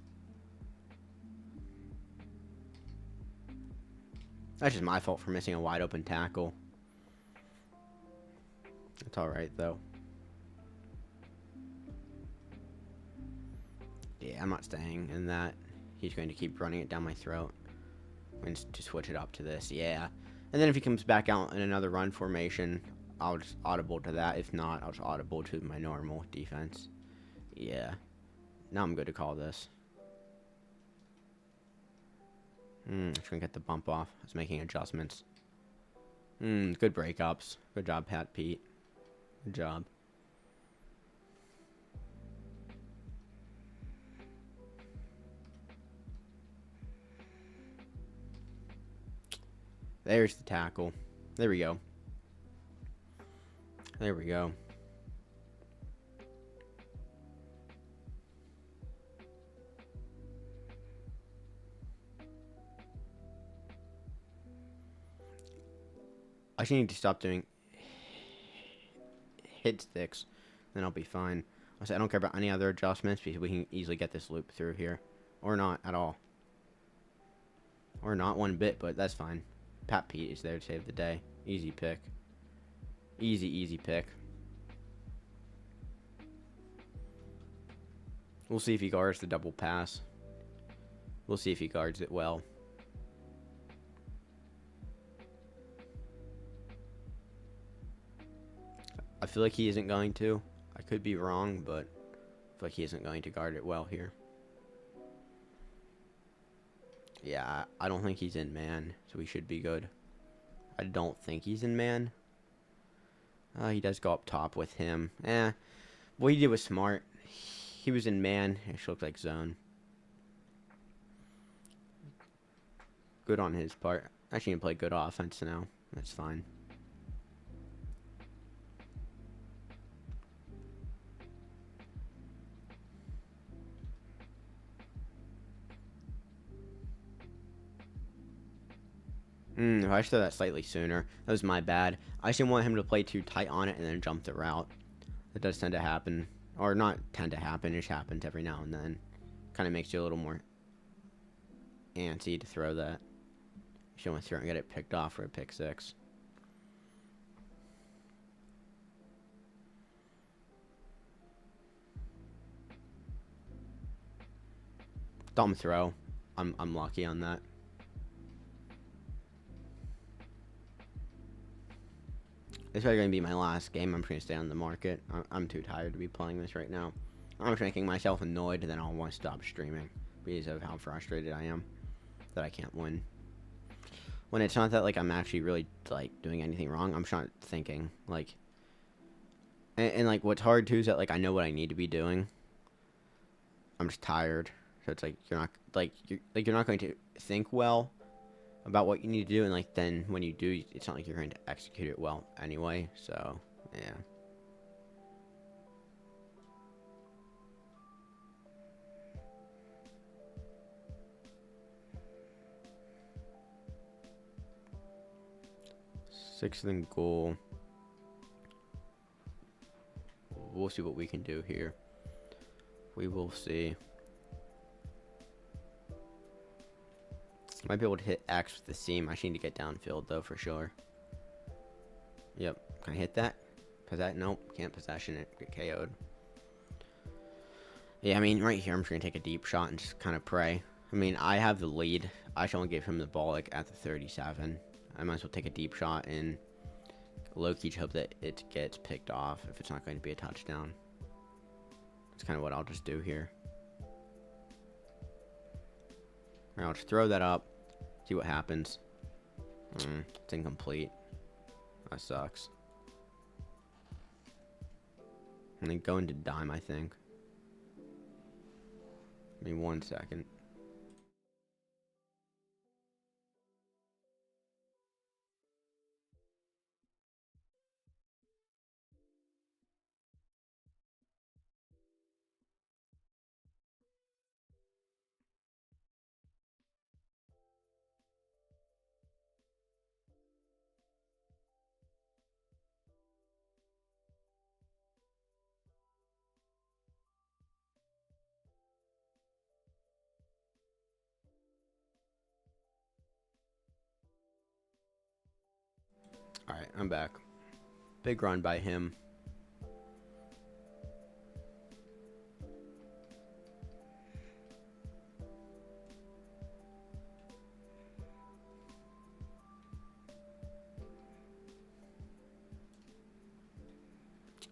That's just my fault for missing a wide open tackle. It's alright though. Yeah, I'm not staying in that. He's going to keep running it down my throat. I'm going to switch it up to this. Yeah. And then if he comes back out in another run formation, I'll just audible to that. If not, I'll just audible to my normal defense. Yeah. Now I'm good to call this. Just gonna get the bump off. I was making adjustments. Good breakups. Good job, Pete. Good job. There's the tackle. There we go. There we go. I just need to stop doing hit sticks, then I'll be fine. I don't care about any other adjustments because we can easily get this loop through here. Or not at all. Or not one bit, but that's fine. Pete is there to save the day. Easy pick. Easy pick. We'll see if he guards the double pass. We'll see if he guards it well. I feel like he isn't going to. I could be wrong, but I feel like he isn't going to guard it well here. Yeah, I don't think he's in man, so we should be good. I don't think he's in man. He does go up top with him. What he did was smart. He was in man. It should look like zone. Good on his part. Actually, he can play good offense now. That's fine. If I should have that slightly sooner. That was my bad. I just didn't want him to play too tight on it and then jump the route. That does tend to happen. Or not tend to happen, it just happens every now and then. Kind of makes you a little more antsy to throw that. You don't want to throw it and get it picked off for a pick six. Dumb throw. I'm lucky on that. This is going to be my last game. I'm just going to stay on the market. I'm too tired to be playing this right now. I'm just making myself annoyed, and then I'll want to stop streaming because of how frustrated I am that I can't win. When it's not that, like, I'm actually really, like, doing anything wrong. I'm just not thinking, like... And like, what's hard, too, is that, like, I know what I need to be doing. I'm just tired. So it's like, you're not, like, you're not going to think well about what you need to do, and like then when you do, it's not like you're going to execute it well anyway. So yeah. Sixth and goal. We'll see what we can do here. We will see. Might be able to hit X with the seam. I just need to get downfield, though, for sure. Yep. Can I hit that? Nope. Can't possession it. Get KO'd. Yeah, I mean, right here, I'm just going to take a deep shot and just kind of pray. I mean, I have the lead. I should only give him the ball, like, at the 37. I might as well take a deep shot and low-key hope that it gets picked off if it's not going to be a touchdown. That's kind of what I'll just do here. Alright, I'll just throw that up. See what happens. It's incomplete. That sucks. And then go into dime, I think. Give me 1 second. Alright, I'm back. Big run by him.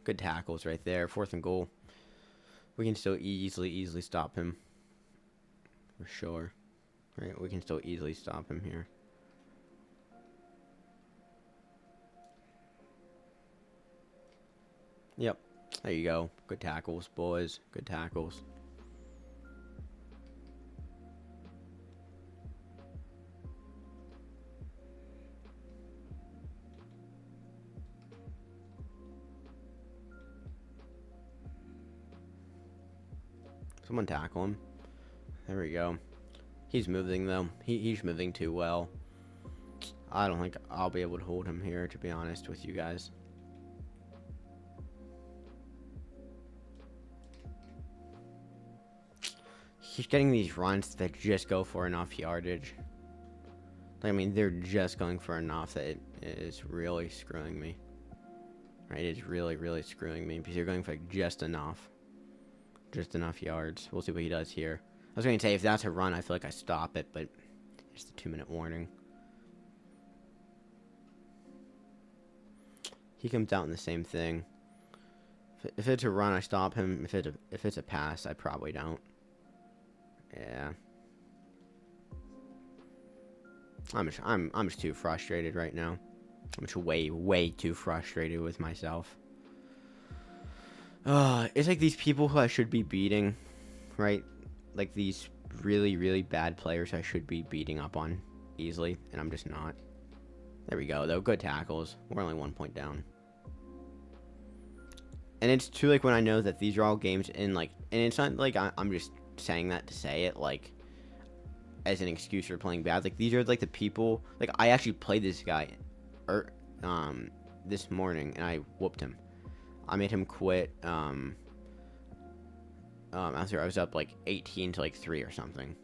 Good tackles right there. 4th and goal. We can still easily stop him. For sure. Right, we can still easily stop him here. Yep. There you go. Good tackles, boys. Good tackles. Someone tackle him. There we go. He's moving, though. He's moving too well. I don't think I'll be able to hold him here, to be honest with you guys. He's getting these runs that just go for enough yardage. I mean, they're just going for enough that it is really screwing me. Right, it's really screwing me because you're going for like just enough yards. We'll see what he does here. I was going to say, if that's a run, I feel like I stop it, but it's the 2-minute warning. He comes out in the same thing. If it's a run, I stop him. If it's a pass, I probably don't. Yeah. I'm just too frustrated right now. I'm just way too frustrated with myself. It's like these people who I should be beating, right? Like these really bad players I should be beating up on easily, and I'm just not. There we go, though. Good tackles. We're only 1 point down. And it's too, like, when I know that these are all games in, like, and it's not like I'm just saying that to say it, like, as an excuse for playing bad. Like, these are like the people. Like, I actually played this guy, this morning, and I whooped him. I made him quit. After I was up like 18 to like 3 or something.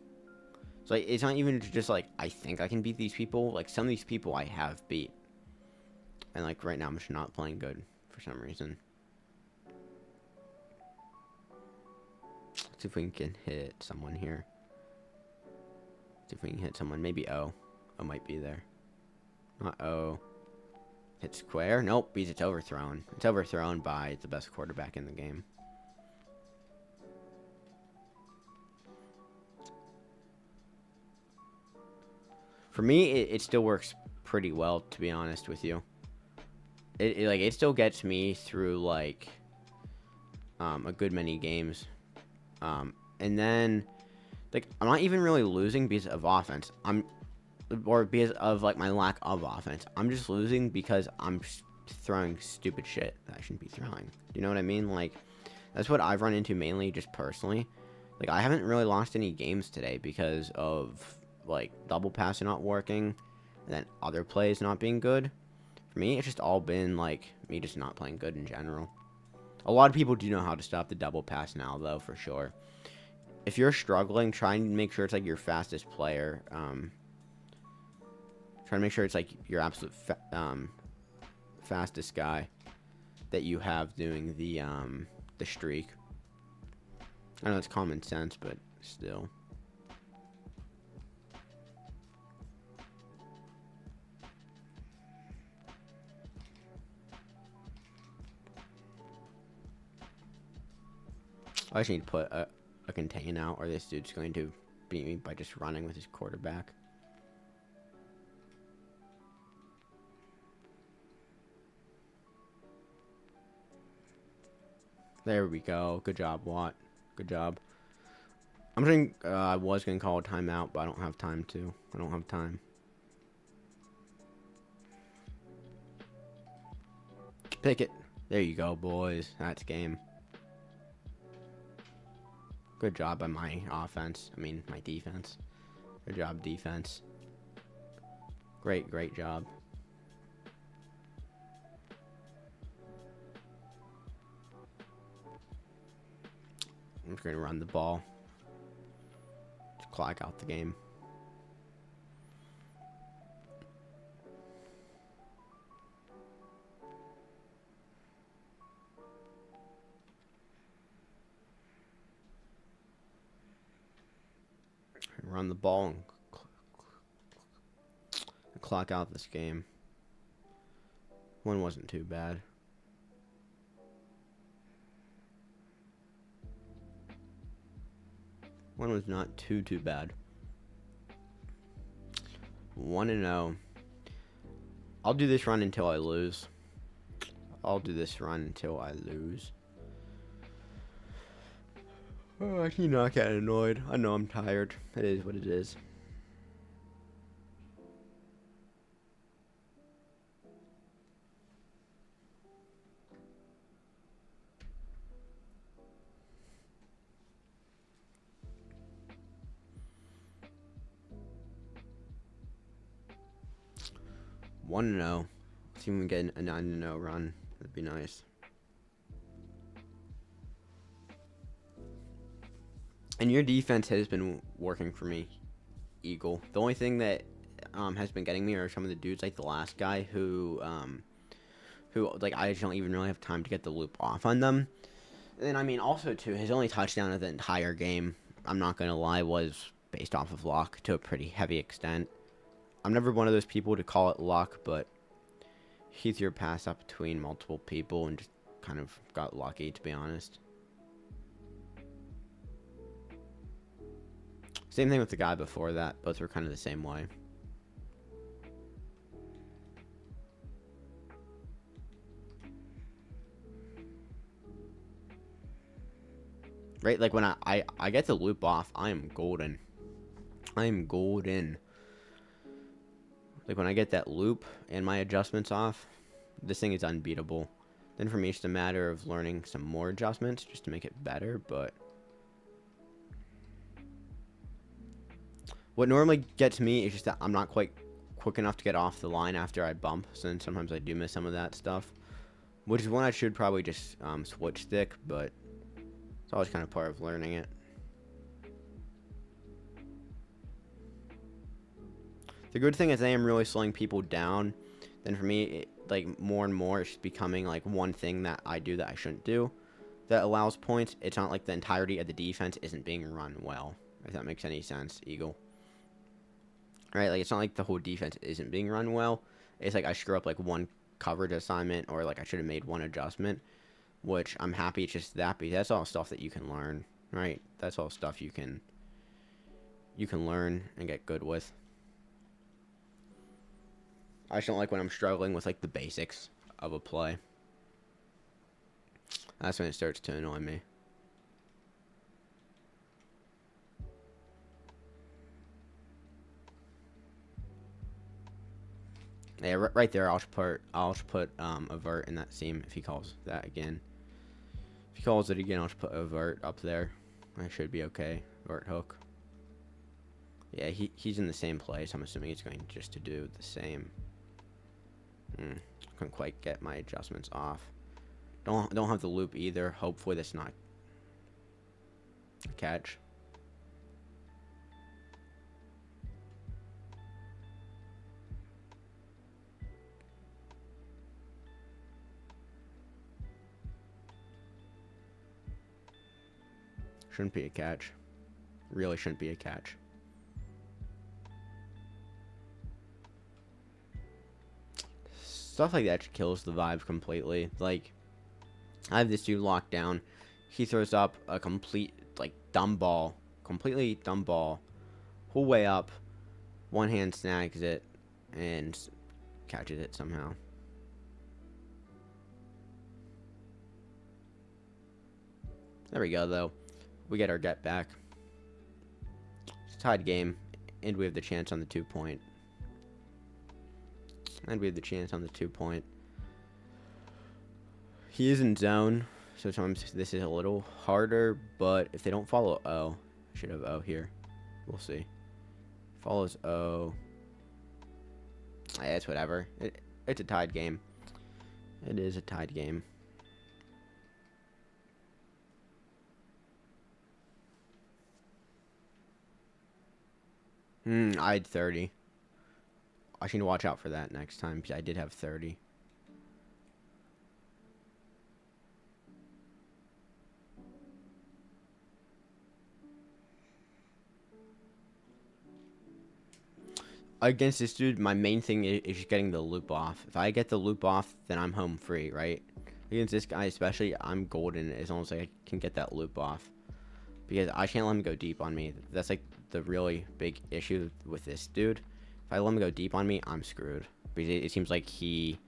So like, it's not even just like I think I can beat these people. Like, some of these people I have beat, and like right now I'm just not playing good for some reason. Let's see if we can hit someone here. See if we can hit someone. Maybe O. O might be there. Not O. Hit square. Nope, because it's overthrown. It's overthrown by the best quarterback in the game. For me, it still works pretty well, to be honest with you. It still gets me through like a good many games. And then like I'm not even really losing because of offense. Or because of like my lack of offense. I'm just losing because I'm throwing stupid shit that I shouldn't be throwing. Do you know what I mean? Like, that's what I've run into mainly, just personally. Like, I haven't really lost any games today because of like double passing not working, and then other plays not being good. For me, it's just all been like me just not playing good in general. A lot of people do know how to stop the double pass now, though, for sure. If you're struggling, try and make sure it's like your fastest player. Try to make sure it's like your absolute fastest guy that you have doing the streak. I know it's common sense, but still. I just need to put a contain out, or this dude's going to beat me by just running with his quarterback. There we go. Good job, Watt. Good job. I'm saying I was going to call a timeout, but I don't have time to. I don't have time. Pick it. There you go, boys. That's game. Good job by my offense. I mean, my defense. Good job, defense. Great job. I'm just going to run the ball. Just clock out the game. Run the ball and clock out this game. One wasn't too bad. One was not too bad. 1-0. I'll do this run until I lose. I'll do this run until I lose. Oh, I can not get annoyed. I know I'm tired. It is what it is. One to 0. See if we can get a 9-0 run. That'd be nice. And your defense has been working for me, Eagle. The only thing that has been getting me are some of the dudes like the last guy who like I just don't even really have time to get the loop off on them. And I mean also too, his only touchdown of the entire game, I'm not gonna lie, was based off of luck to a pretty heavy extent. I'm never one of those people to call it luck, but he threw a pass up between multiple people and just kind of got lucky, to be honest. Same thing with the guy before that. Both were kind of the same way. Right? Like when I get the loop off, I am golden. I am golden. Like when I get that loop and my adjustments off, this thing is unbeatable. Then for me, it's just a matter of learning some more adjustments just to make it better, but What normally gets me is just that I'm not quite quick enough to get off the line after I bump, so then sometimes I do miss some of that stuff, which is one I should probably just switch stick, but it's always kind of part of learning it. The good thing is I am really slowing people down. Then for me, like more and more, it's becoming like one thing that I do that I shouldn't do that allows points. It's not like the entirety of the defense isn't being run well, if that makes any sense, Eagle. Right, like it's not like the whole defense isn't being run well. It's like I screw up like one coverage assignment, or like I should have made one adjustment, which I'm happy it's just that, because that's all stuff that you can learn, right? That's all stuff you can learn and get good with. I just don't like when I'm struggling with like the basics of a play. That's when it starts to annoy me. Yeah, right there. I'll just put avert in that seam if he calls that again. If he calls it again, I'll just put avert up there. I should be okay. Avert hook. Yeah, he's in the same place. I'm assuming he's going just to do the same. Couldn't quite get my adjustments off. Don't have the loop either. Hopefully that's not a catch. Shouldn't be a catch. Really shouldn't be a catch. Stuff like that kills the vibe completely. Like, I have this dude locked down. He throws up a complete, like, dumb ball. Completely dumb ball. Whole way up. One hand snags it. And catches it somehow. There we go, though. We get our get back. It's a tied game. And we have the chance on the 2-point. And we have the chance on the 2-point. He is in zone, so sometimes this is a little harder, but if they don't follow O, I should have O here. We'll see. Follows O. It's whatever. It's a tied game. It is a tied game. I had 30. I should watch out for that next time, because I did have 30. Against this dude, my main thing is just getting the loop off. If I get the loop off, then I'm home free, right? Against this guy especially, I'm golden as long as I can get that loop off. Because I can't let him go deep on me. That's like the really big issue with this dude. If I let him go deep on me, I'm screwed. Because it seems like he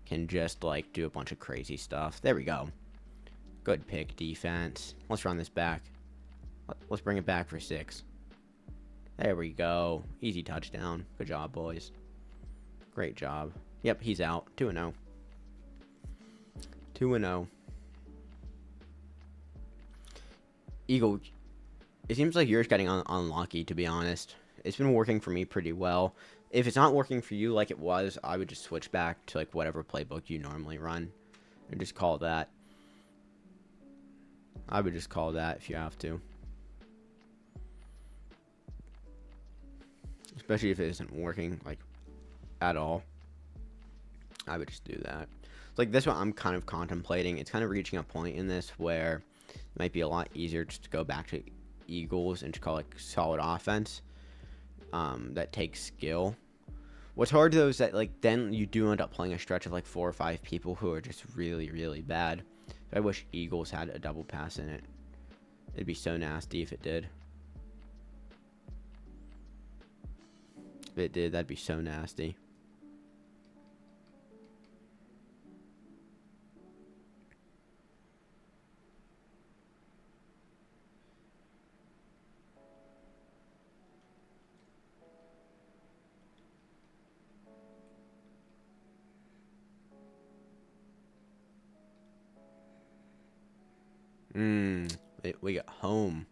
can just like do a bunch of crazy stuff. There we go. Good pick, defense. Let's run this back. Let's bring it back for 6. There we go. Easy touchdown. Good job, boys. Great job. Yep, he's out. 2-0. 2-0. Eagle, it seems like yours getting unlucky, to be honest. It's been working for me pretty well. If it's not working for you like it was, I would just switch back to like whatever playbook you normally run and just call that. I would just call that if you have to. Especially if it isn't working like at all. I would just do that. Like, that's what I'm kind of contemplating. It's kind of reaching a point in this where it might be a lot easier just to go back to Eagles and to call like solid offense. That takes skill. What's hard though is that like then you do end up playing a stretch of like 4 or 5 people who are just really, really bad. I wish Eagles had a double pass in it. It'd be so nasty if it did. If it did, that'd be so nasty. We get home.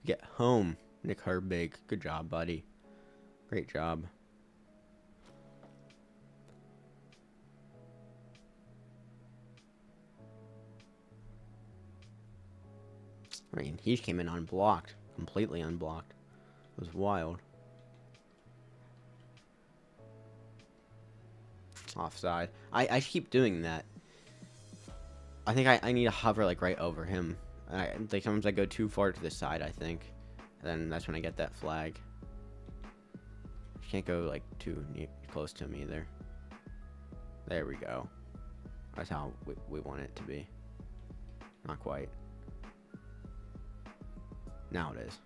We get home. Nick Herbig. Good job, buddy. Great job. I mean, he came in unblocked. Completely unblocked. It was wild. Offside. I keep doing that. I think I need to hover, like, right over him. Like, sometimes I go too far to the side, I think. And then that's when I get that flag. You can't go, like, too close to him either. There we go. That's how we want it to be. Not quite. Now it is.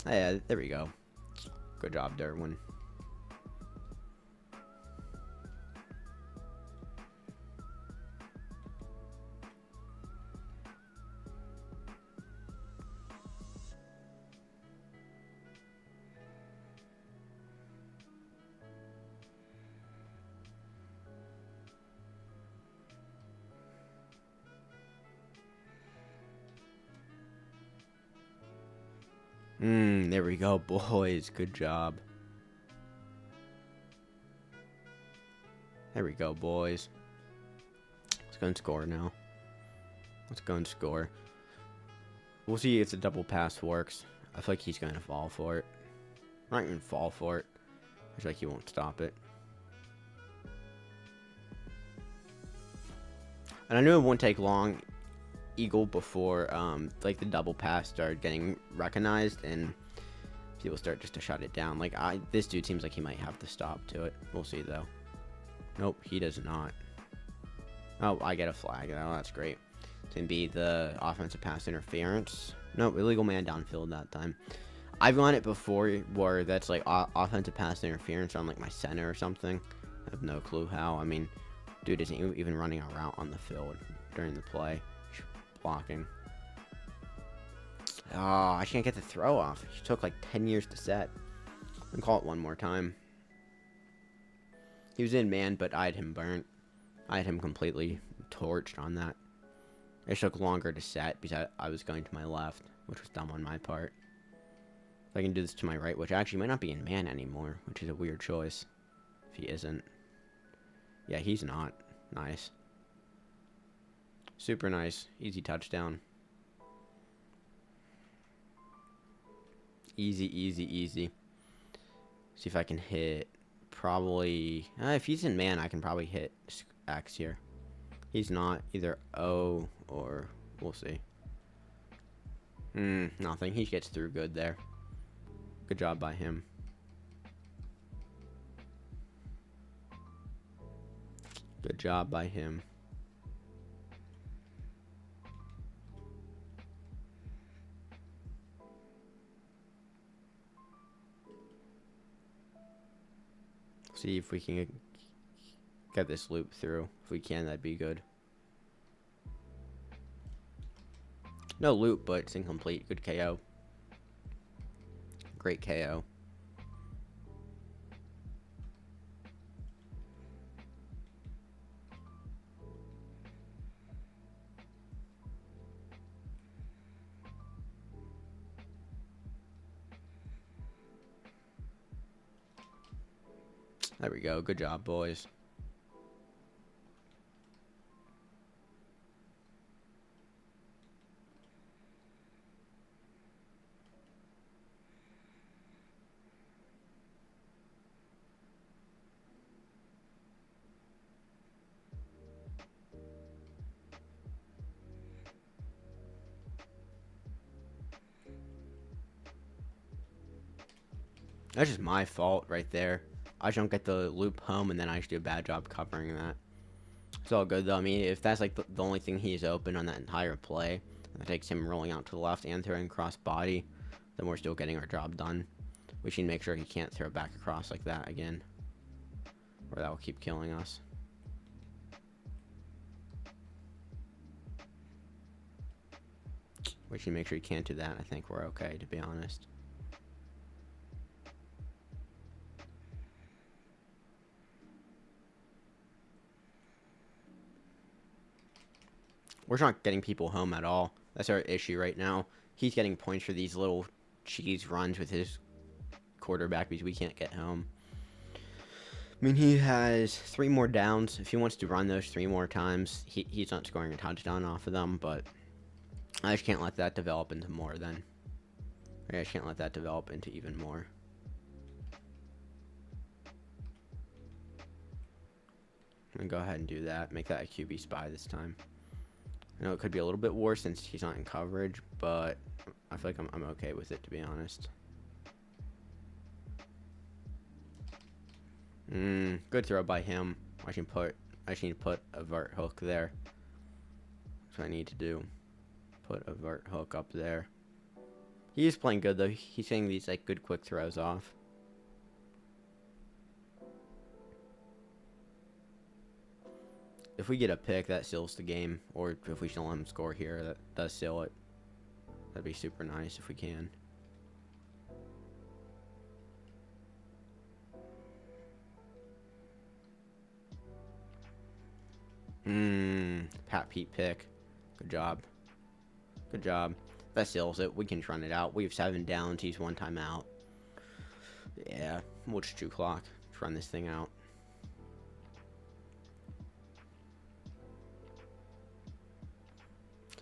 Yeah, there we go. Good job, Derwin. There we go, boys. Good job. There we go, boys. Let's go and score now. Let's go and score. We'll see if the double pass works. I feel like he's going to fall for it. Not even fall for it. I feel like he won't stop it. And I knew it wouldn't take long, Eagle, before like the double pass started getting recognized and people start just to shut it down. Like, this dude seems like he might have to stop to it. We'll see though. Nope, he does not. Oh, I get a flag. Oh, that's great. It's gonna be the offensive pass interference. Nope, illegal man downfield that time. I've gone it before where that's like offensive pass interference on like my center or something. I have no clue how. I mean, dude isn't even running a route on the field during the play. Blocking. Oh, I can't get the throw off. It took like 10 years to set. I'll call it one more time. He was in man, but I had him burnt. I had him completely torched on that. It took longer to set because I was going to my left, which was dumb on my part. I can do this to my right, which actually might not be in man anymore, which is a weird choice. If he isn't. Yeah, he's not. Nice. Super nice. Easy touchdown. Easy, easy, easy. See if I can hit. Probably. If he's in man, I can probably hit X here. He's not. Either O or. We'll see. Nothing. He gets through good there. Good job by him. Good job by him. See if we can get this loop through. If we can, that'd be good. No loop, but it's incomplete. Good KO. Great KO. There we go. Good job, boys. That's just my fault right there. I just don't get the loop home, and then I just do a bad job covering that. It's all good, though. I mean, if that's, like, the only thing he's open on that entire play, that takes him rolling out to the left and throwing cross body, then we're still getting our job done. We should make sure he can't throw back across like that again, or that will keep killing us. We should make sure he can't do that. I think we're okay, to be honest. We're not getting people home at all. That's our issue right now. he's getting points for these little cheese runs with his quarterback because we can't get home. I mean, he has 3 more downs. If he wants to run those 3 more times, he's not scoring a touchdown off of them, but I just can't let that develop into more then. I just can't let that develop into even more. I'm going to go ahead and do that. Make that a QB spy this time. I know it could be a little bit worse since he's not in coverage, but I feel like I'm okay with it, to be honest. Good throw by him. I should need to put a vert hook there. That's what I need to do. Put a vert hook up there. He is playing good though. He's getting these like good quick throws off. If we get a pick, that seals the game. Or if we still let him score here, that does seal it. That'd be super nice if we can. Pat Pete pick. Good job. Good job. That seals it. We can run it out. We have 7 downs. He's 1 timeout. Yeah, we'll just 2 clock. Let's run this thing out.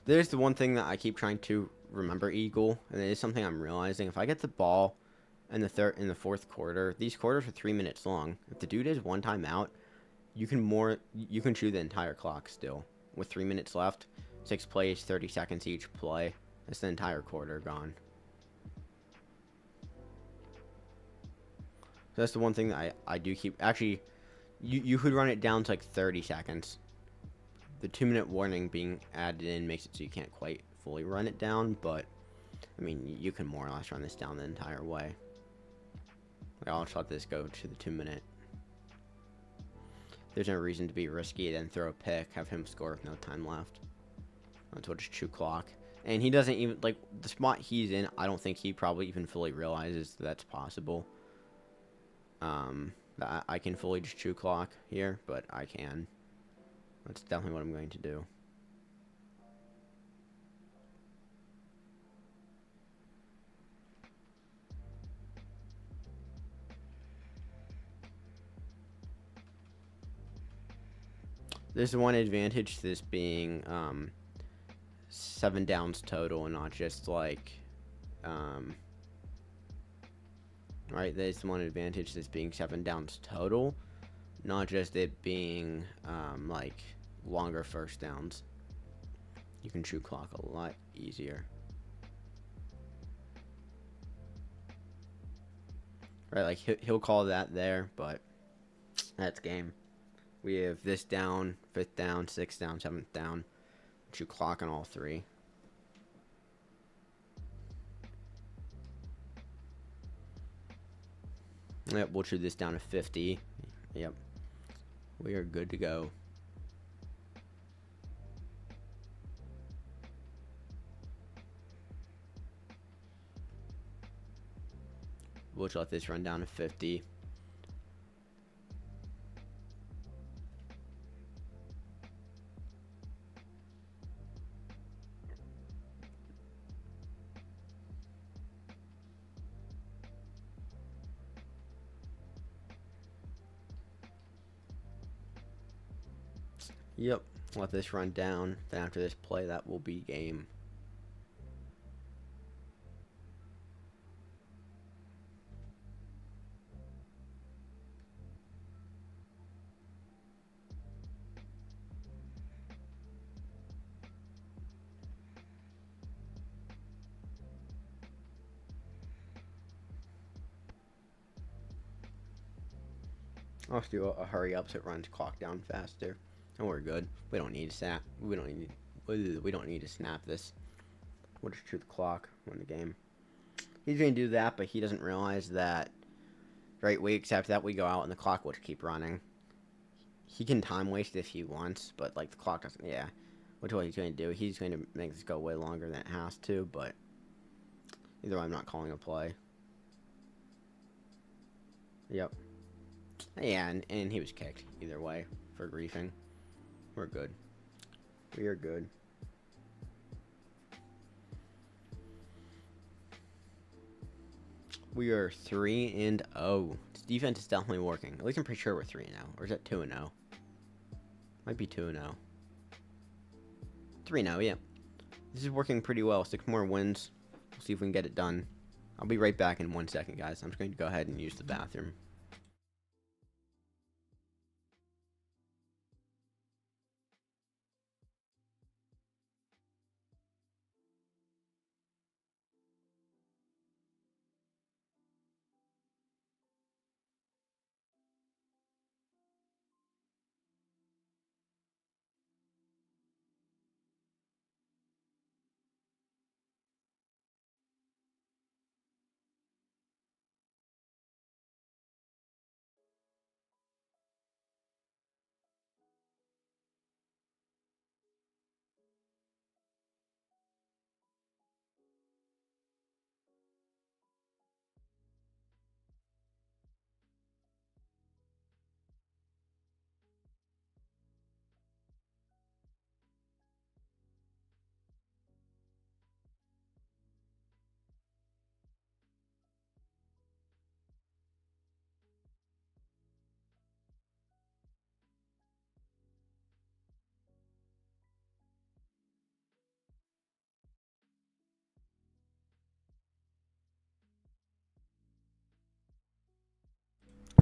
There's the one thing that I keep trying to remember, Eagle, and it is something I'm realizing. If I get the ball in the fourth quarter, these quarters are 3 minutes long. If the dude has 1 timeout, you can chew the entire clock still. With 3 minutes left, 6 plays, 30 seconds each play. That's the entire quarter gone. So that's the one thing that I do keep. Actually, you could run it down to like 30 seconds. The 2-minute warning being added in makes it so you can't quite fully run it down, but I mean, you can more or less run this down the entire way. Like, I'll just let this go to the 2-minute. There's no reason to be risky, then throw a pick, have him score with no time left. That's what just chew clock. And he doesn't even, like, the spot he's in, I don't think he probably even fully realizes that's possible. That I can fully just chew clock here, but I can. That's definitely what I'm going to do. There's one advantage to this being 7 downs total and not just like right, there's one advantage to this being 7 downs total, not just it being like longer first downs. You can chew clock a lot easier. Right, like he'll call that there, but that's game. We have this down, 5th down, 6th down, 7th down. Chew clock on all 3. Yep, we'll chew this down to 50. Yep. We are good to go. We'll just let this run down to 50. Yep, let this run down. Then after this play, that will be game. I'll just do a hurry up so it runs clock down faster. And we're good. We don't need to snap. We don't need to snap this. We'll just shoot the clock, win the game. He's gonna do that, but he doesn't realize that. Right, we accept that, we go out and the clock will just keep running. He can time waste if he wants, but like the clock doesn't. Yeah, which is what he's gonna do. He's going to make this go way longer than it has to, but either way, I'm not calling a play. Yep. Yeah, and he was kicked either way for griefing. We're good. We are good. We are 3-0. This defense is definitely working. At least I'm pretty sure we're 3-0. Or is that 2-0? Might be 2-0. 3-0, yeah. This is working pretty well. 6 more wins. We'll see if we can get it done. I'll be right back in 1 second, guys. I'm just going to go ahead and use the bathroom.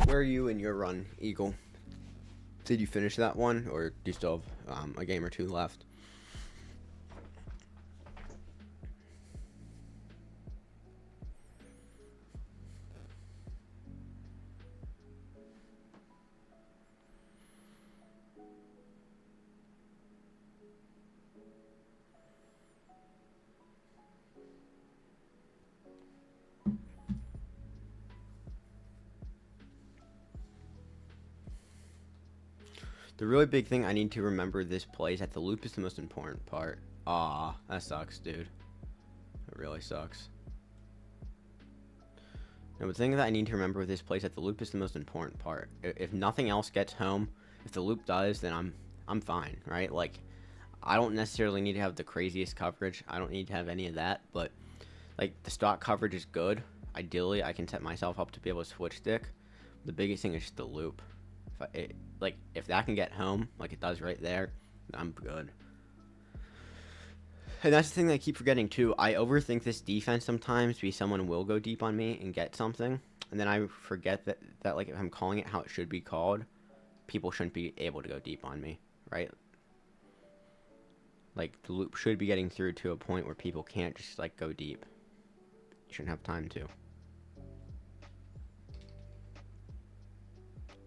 Where are you in your run, Eagle? Did you finish that one, or do you still have a game or two left? The really big thing I need to remember this play is that the loop is the most important part. Aw, that sucks, dude. It really sucks. Now, the thing that I need to remember with this play is that the loop is the most important part. If nothing else gets home, if the loop does, then I'm fine, right? Like, I don't necessarily need to have the craziest coverage. I don't need to have any of that, but like the stock coverage is good. Ideally, I can set myself up to be able to switch stick. The biggest thing is just the loop. If that can get home, like it does right there, I'm good. And that's the thing that I keep forgetting too. I overthink this defense sometimes because someone will go deep on me and get something, and then I forget that like if I'm calling it how it should be called, people shouldn't be able to go deep on me, right? Like the loop should be getting through to a point where people can't just like go deep. You shouldn't have time to.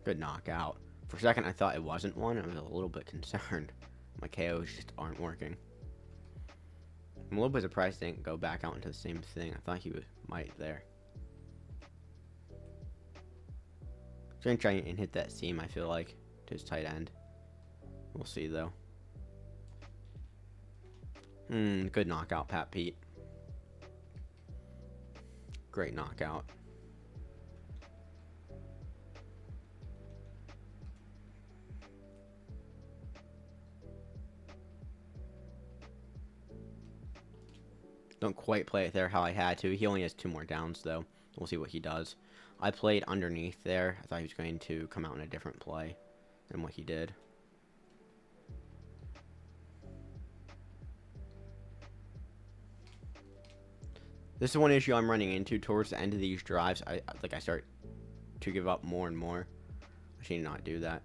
Good knockout. For a second, I thought it wasn't one. I was a little bit concerned. My KOs just aren't working. I'm a little bit surprised they didn't go back out into the same thing. I thought he might there. He's going to try and hit that seam, I feel like, to his tight end. We'll see, though. Good knockout, Pat Pete. Great knockout. Don't quite play it there how I had to. He only has 2 more downs, though. We'll see what he does. I played underneath there. I thought he was going to come out in a different play than what he did. This is one issue I'm running into towards the end of these drives. I start to give up more and more. I should not do that.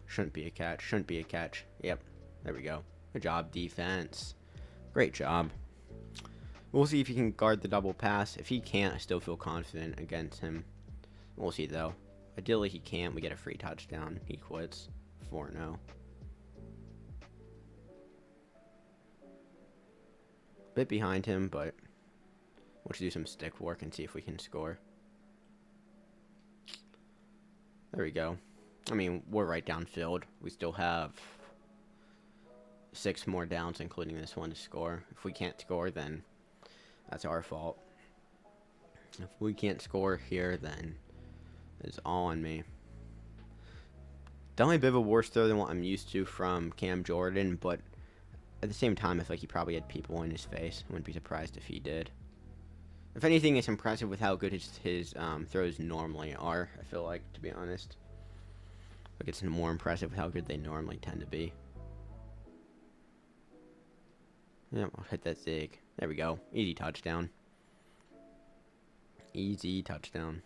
Shouldn't be a catch. Shouldn't be a catch. Yep. There we go. Good job, defense. Great job. We'll see if he can guard the double pass. If he can't, I still feel confident against him. We'll see, though. Ideally, he can't. We get a free touchdown. He quits. 4-0. Bit behind him, but we'll just do some stick work and see if we can score. There we go. I mean, we're right downfield. We still have 6 more downs, including this one, to score. If we can't score, then that's our fault. If we can't score here, then it's all on me. Definitely a bit of a worse throw than what I'm used to from Cam Jordan, but at the same time, I feel like he probably had people in his face. I wouldn't be surprised if he did. If anything, it's impressive with how good his throws normally are, I feel like, to be honest. Like, it's more impressive with how good they normally tend to be. Yeah, I'll hit that zig. There we go. Easy touchdown. Easy touchdown.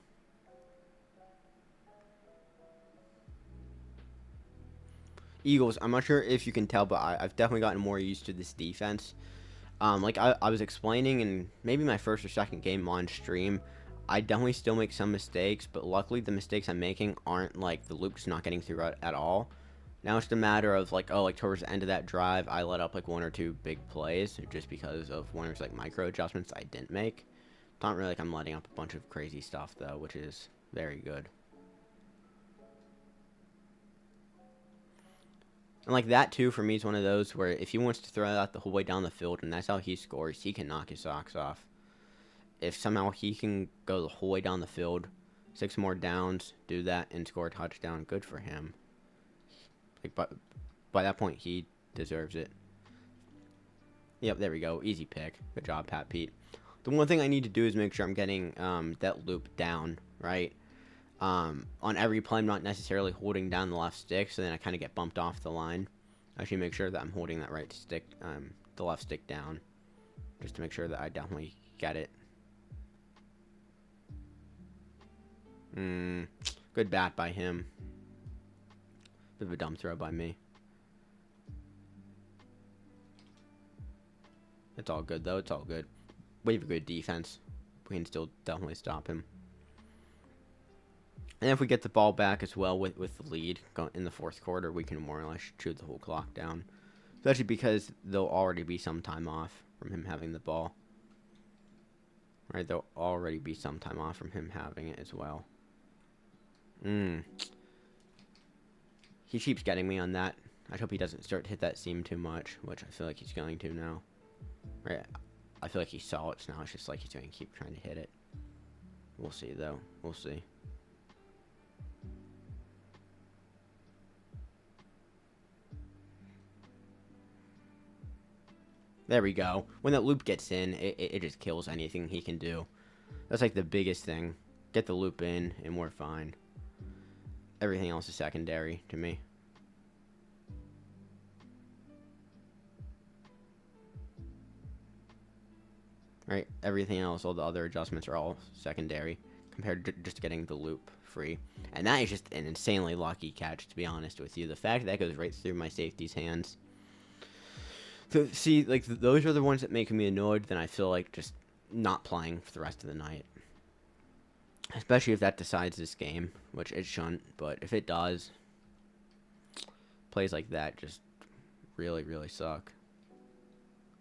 Eagles, I'm not sure if you can tell, but I've definitely gotten more used to this defense. Like I was explaining in maybe my first or second game on stream, I definitely still make some mistakes, but luckily the mistakes I'm making aren't like the loop's not getting through at all. Now it's just a matter of like, oh, like towards the end of that drive, I let up like one or two big plays just because of one or two like micro adjustments I didn't make. It's not really like I'm letting up a bunch of crazy stuff though, which is very good. And like that too, for me, is one of those where if he wants to throw that the whole way down the field and that's how he scores, he can knock his socks off. If somehow he can go the whole way down the field, 6 more downs, do that, and score a touchdown, good for him. Like, but by that point, he deserves it. Yep, there we go. Easy pick. Good job, Pat Pete. The one thing I need to do is make sure I'm getting that loop down, right? On every play, I'm not necessarily holding down the left stick, so then I kind of get bumped off the line. I should make sure that I'm holding that right stick, the left stick down, just to make sure that I definitely get it. Good bat by him. Bit of a dumb throw by me. It's all good, though. It's all good. We have a good defense. We can still definitely stop him. And if we get the ball back as well with the lead in the fourth quarter, we can more or less chew the whole clock down. Especially because there'll already be some time off from him having the ball. Right, there'll already be some time off from him having it as well. He keeps getting me on that. I hope he doesn't start to hit that seam too much, which I feel like he's going to now. Right, I feel like he saw it, so now it's just like he's going to keep trying to hit it. We'll see, though. We'll see. There we go. When that loop gets in, it just kills anything he can do. That's like the biggest thing. Get the loop in, and we're fine. Everything else is secondary to me. Right? Everything else, all the other adjustments are all secondary compared to just getting the loop free. And that is just an insanely lucky catch, to be honest with you. The fact that goes right through my safety's hands. So, see, like, those are the ones that make me annoyed, then I feel like just not playing for the rest of the night. Especially if that decides this game, which it shouldn't, but if it does, plays like that just really, really suck.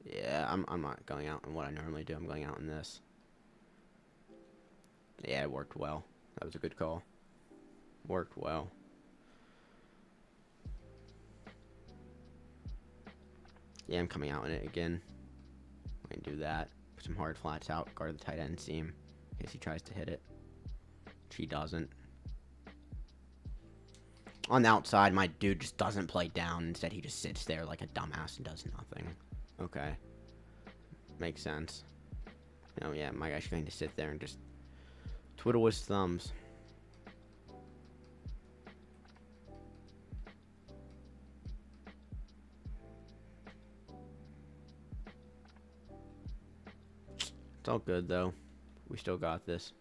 Yeah, I'm not going out in what I normally do. I'm going out in this. Yeah, it worked well. That was a good call. Worked well. Yeah, I'm coming out in it again. I can do that. Put some hard flats out. Guard the tight end seam in case he tries to hit it. He doesn't. On the outside, my dude just doesn't play down. Instead, he just sits there like a dumbass and does nothing. Okay. Makes sense. Oh, yeah, my guy's going to sit there and just twiddle his thumbs. It's all good, though. We still got this.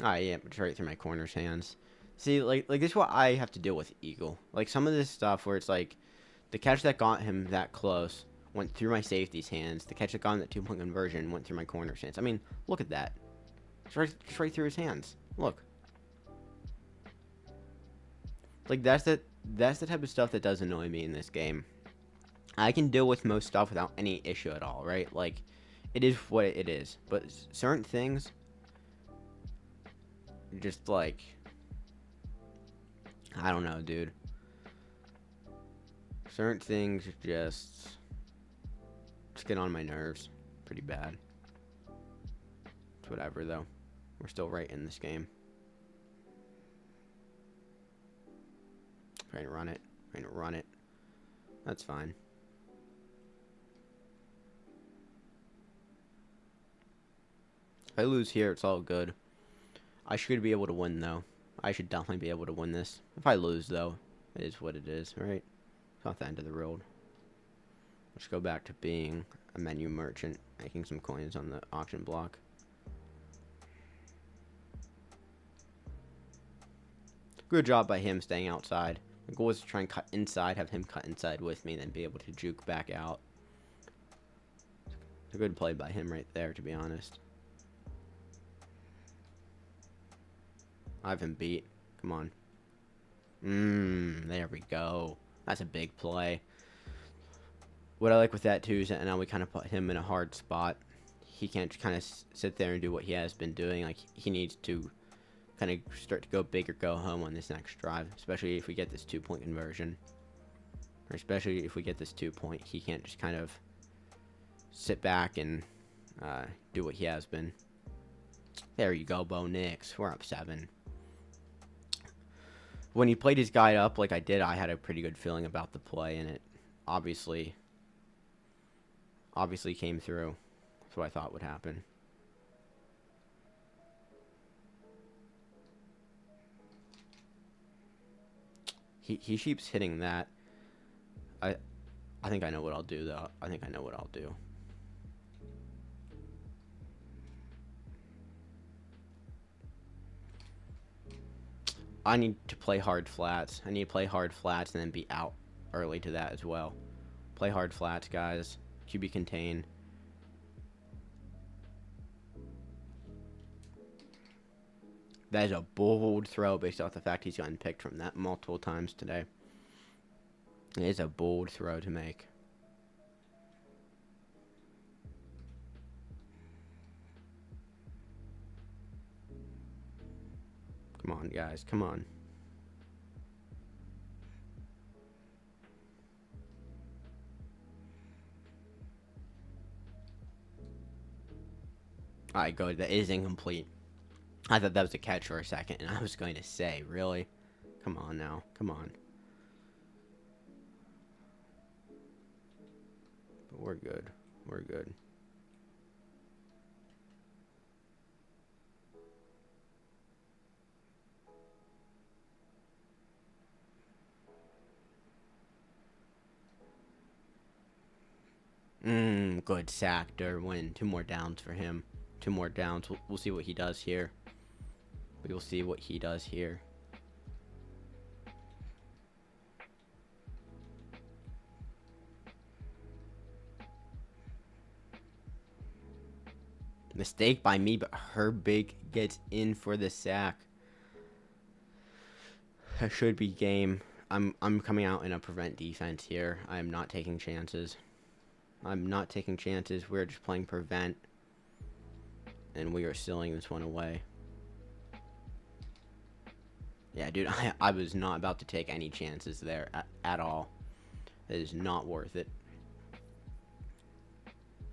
Alright, yeah, it's right through my corner's hands. See, like this is what I have to deal with Eagle. Like, some of this stuff where it's like, the catch that got him that close went through my safety's hands. The catch that got him that 2-point conversion went through my corner's hands. I mean, look at that. It's right through his hands. Look. Like, that's the type of stuff that does annoy me in this game. I can deal with most stuff without any issue at all, right? Like, it is what it is. But certain things, just like, I don't know, dude. Certain things just get on my nerves pretty bad. It's whatever, though. We're still right in this game. Trying to run it. Trying to run it. That's fine. If I lose here, it's all good. I should be able to win, though. I should definitely be able to win this. If I lose, though, it is what it is, right? It's not the end of the road. Let's go back to being a menu merchant, making some coins on the auction block. Good job by him staying outside. The goal was to try and cut inside, have him cut inside with me, then be able to juke back out. It's a good play by him right there, to be honest. I have him beat. Come on. There we go. That's a big play. What I like with that, too, is that now we kind of put him in a hard spot. He can't kind of sit there and do what he has been doing. Like, he needs to kind of start to go big or go home on this next drive, especially if we get this 2-point conversion. Or especially if we get this 2-point, he can't just kind of sit back and do what he has been. There you go, Bo Nix. We're up 7. When he played his guy up like I did, I had a pretty good feeling about the play, and it obviously came through. That's what I thought would happen. He keeps hitting that. I think I know what I'll do, though. I think I know what I'll do. I need to play hard flats. I need to play hard flats and then be out early to that as well. Play hard flats, guys. QB contain. That is a bold throw based off the fact he's gotten picked from that multiple times today. It is a bold throw to make. Come on, guys. Come on. Alright, good. That is incomplete. I thought that was a catch for a second, and I was going to say, really? Come on now. Come on. But we're good. We're good. Good sack, Derwin. 2 more downs for him. 2 more downs. We'll see what he does here. We will see what he does here. Mistake by me, but Herbig gets in for the sack. That should be game. I'm coming out in a prevent defense here. I am not taking chances. I'm not taking chances. We're just playing prevent. And we are sealing this one away. Yeah, dude, I was not about to take any chances there at all. It is not worth it.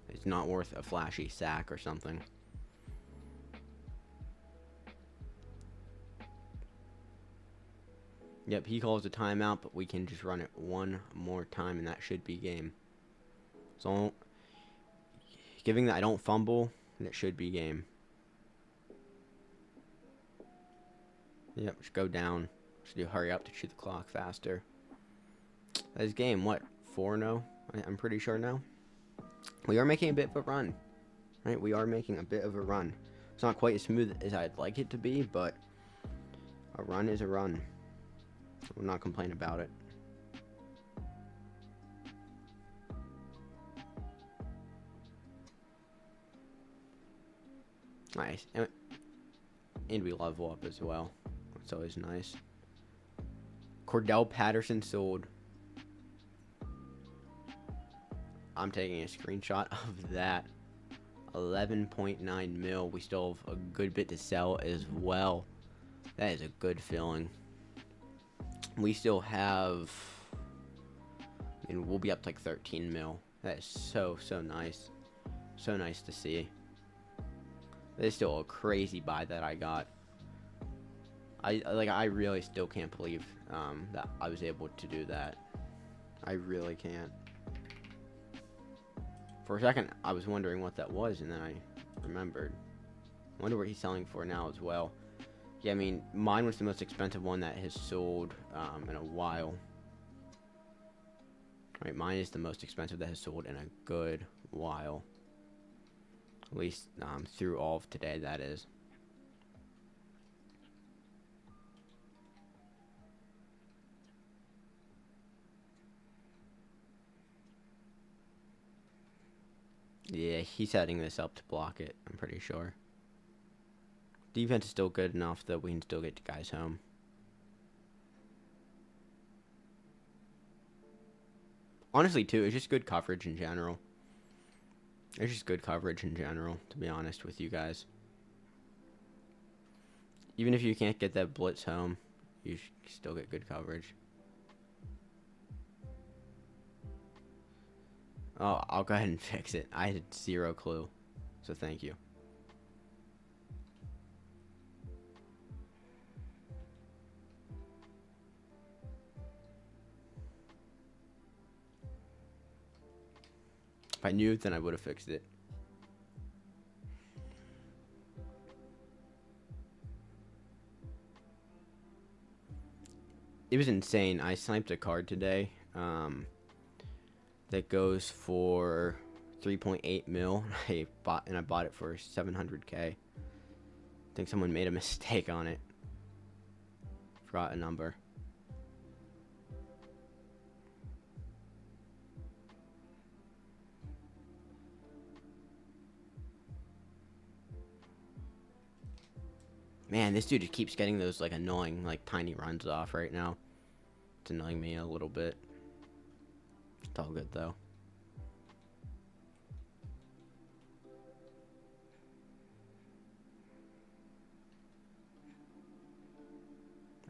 It's not worth a flashy sack or something. Yep, he calls a timeout, but we can just run it one more time, and that should be game. So, giving that I don't fumble, and it should be game. Yep, just go down. Just do hurry up to shoot the clock faster. That is game, what, 4-0? I'm pretty sure now. We are making a bit of a run. Right, we are making a bit of a run. It's not quite as smooth as I'd like it to be, but a run is a run. I will not complain about it. Nice. And we level up as well. That's always nice. Cordell Patterson sold. I'm taking a screenshot of that. 11.9 mil. We still have a good bit to sell as well. That is a good feeling. We still have... I mean, we'll be up to like 13 mil. That is so nice. So nice to see. It's still a crazy buy that I got. I really still can't believe that I was able to do that. I really can't. For a second, I was wondering what that was, and then I remembered. I wonder what he's selling for now as well. Yeah, I mean, mine was the most expensive one that has sold in a while. Right, mine is the most expensive that has sold in a good while. At least through all of today, that is. Yeah, he's setting this up to block it, I'm pretty sure. Defense is still good enough that we can still get the guys home. Honestly, too, it's just good coverage in general. It's just good coverage in general, to be honest with you guys. Even if you can't get that blitz home, you still get good coverage. Oh, I'll go ahead and fix it. I had zero clue, so thank you. If I knew, then I would have fixed it. It was insane. I sniped a card today that goes for 3.8 mil. I bought it for 700K. I think someone made a mistake on it. Forgot a number. Man, this dude just keeps getting those like annoying like tiny runs off right now. It's annoying me a little bit. It's all good though.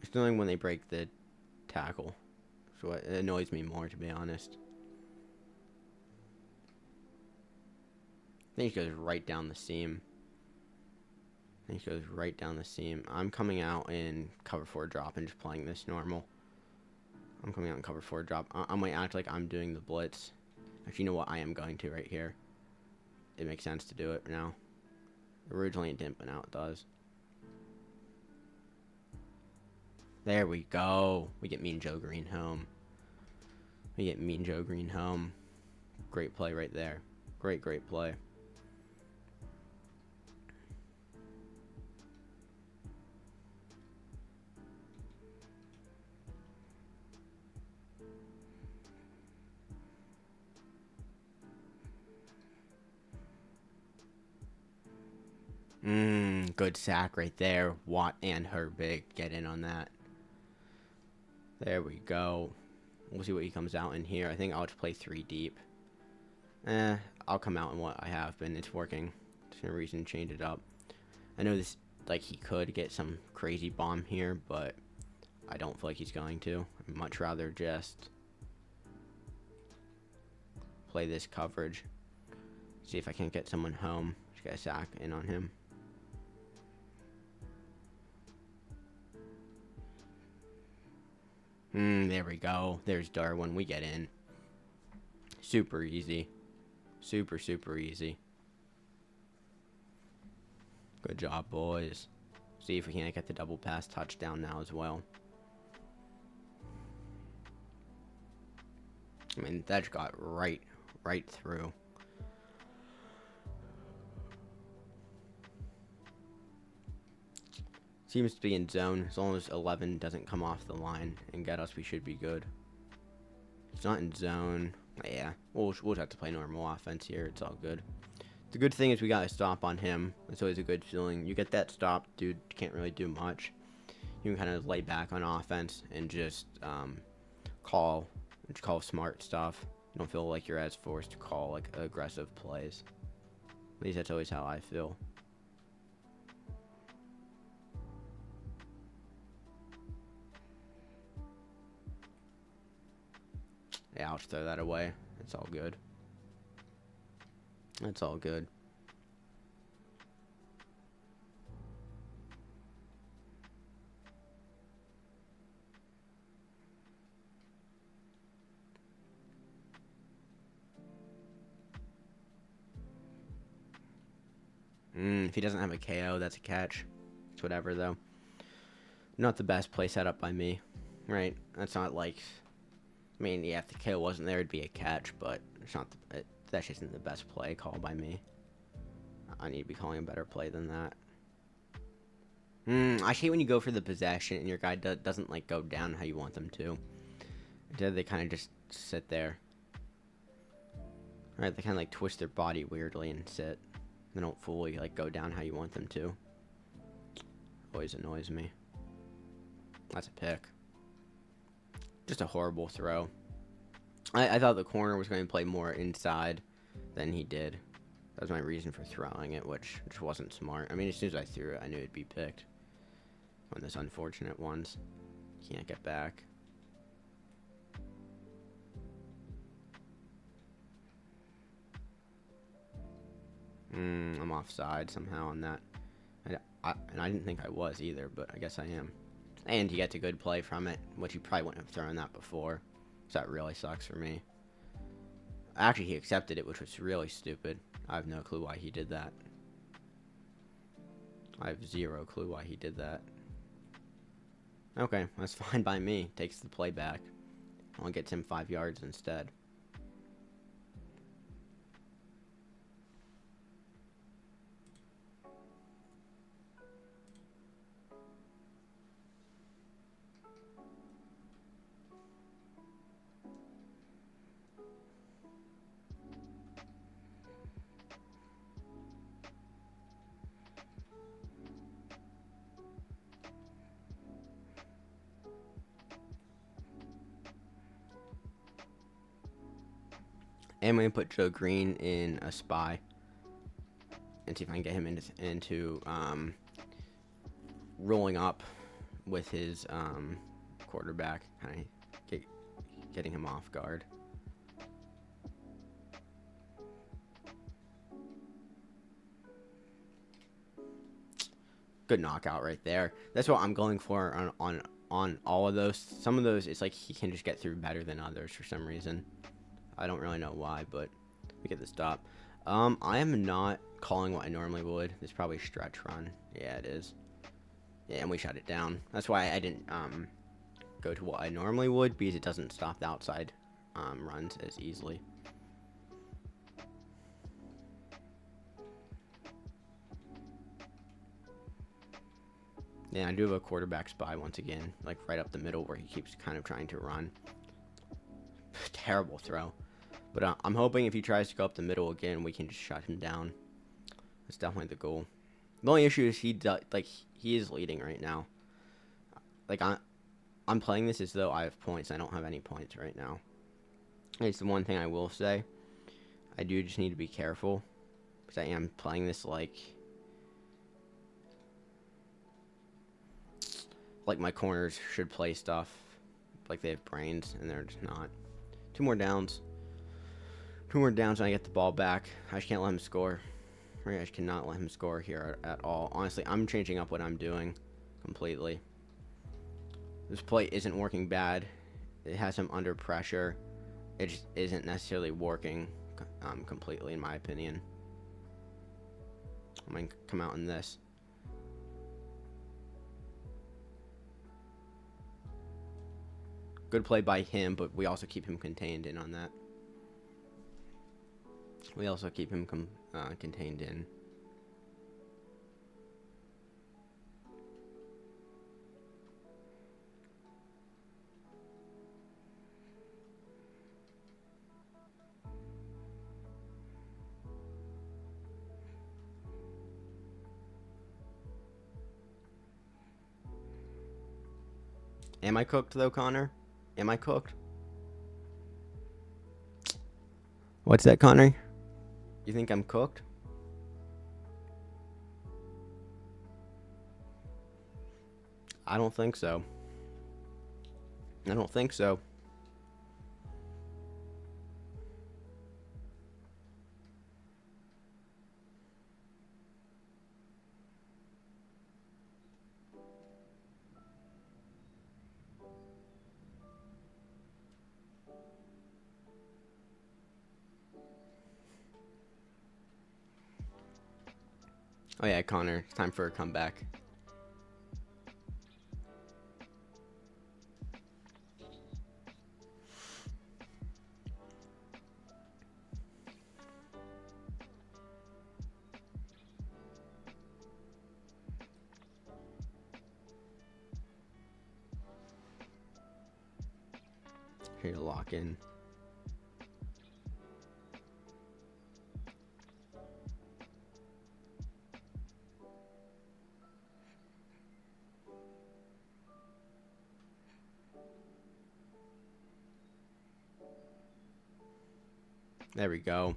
It's annoying when they break the tackle. So it annoys me more, to be honest. I think he goes right down the seam. And he goes right down the seam. I'm coming out in cover 4 drop and just playing this normal. I'm coming out in cover 4 drop. I might act like I'm doing the blitz. Actually, you know what? I am going to right here. It makes sense to do it now. Originally it didn't, but now it does. There we go. We get Mean Joe Green home. We get Mean Joe Green home. Great play right there. Great play. Good sack right there. Watt and Herbig get in on that. There we go. We'll see what he comes out in here. I think I'll just play 3 deep. I'll come out in what I have been. It's working. There's no reason to change it up. I know this, like, he could get some crazy bomb here, but I don't feel like he's going to. I'd much rather just play this coverage. See if I can't get someone home. Just get a sack in on him. There we go. There's Darwin. We get in. Super easy. Super easy. Good job, boys. See if we can't get the double pass touchdown now as well. I mean, that just got right through. Seems to be in zone. As long as 11 doesn't come off the line and get us, we should be good. It's not in zone. Yeah, we'll just have to play normal offense here. It's all good. The good thing is we got a stop on him. That's always a good feeling. You get that stop, dude can't really do much. You can kind of lay back on offense and just call smart stuff. You don't feel like you're as forced to call like aggressive plays. At least that's always how I feel. Yeah, I'll just throw that away. It's all good. It's all good. If he doesn't have a KO, that's a catch. It's whatever, though. Not the best play set up by me. Right? That's not like... I mean, yeah, if the KO wasn't there, it'd be a catch, but it's not... that just isn't the best play call by me. I need to be calling a better play than that. I hate when you go for the possession and your guy doesn't, like, go down how you want them to. Instead, they kind of just sit there. Right? They kind of, like, twist their body weirdly and sit. They don't fully, like, go down how you want them to. Always annoys me. That's a pick. Just a horrible throw. I thought the corner was going to play more inside than he did. That was my reason for throwing it, which wasn't smart. I mean, as soon as I threw it, I knew it'd be picked. One of those unfortunate ones. Can't get back. I'm offside somehow on that. And I didn't think I was either, but I guess I am. And he gets a good play from it, which he probably wouldn't have thrown that before. So that really sucks for me. Actually, he accepted it, which was really stupid. I have no clue why he did that. I have zero clue why he did that. Okay, that's fine by me. Takes the play back. Only gets him 5 yards instead. And I'm going to put Joe Green in a spy. And see if I can get him into rolling up with his quarterback. Kind of getting him off guard. Good knockout right there. That's what I'm going for on all of those. Some of those, it's like he can just get through better than others for some reason. I don't really know why, but we get the stop. I am not calling what I normally would. It's probably a stretch run. Yeah, it is. Yeah, and we shut it down. That's why I didn't go to what I normally would, because it doesn't stop the outside runs as easily. Yeah, I do have a quarterback spy once again, like right up the middle where he keeps kind of trying to run. Terrible throw. But I'm hoping if he tries to go up the middle again, we can just shut him down. That's definitely the goal. The only issue is he is leading right now. Like I'm playing this as though I have points. I don't have any points right now. It's the one thing I will say. I do just need to be careful because I am playing this like my corners should play stuff like they have brains, and they're just not. 2 more downs. 2 more downs and I get the ball back. I just can't let him score. I just cannot let him score here at all. Honestly, I'm changing up what I'm doing completely. This play isn't working bad. It has him under pressure. It just isn't necessarily working completely, in my opinion. I'm going to come out in this. Good play by him, but we also keep him contained in on that. We also keep him contained in. Am I cooked though, Connor? Am I cooked? What's that, Connor? You think I'm cooked? I don't think so. I don't think so. Oh yeah, Connor, it's time for a comeback. Here to lock in. There we go.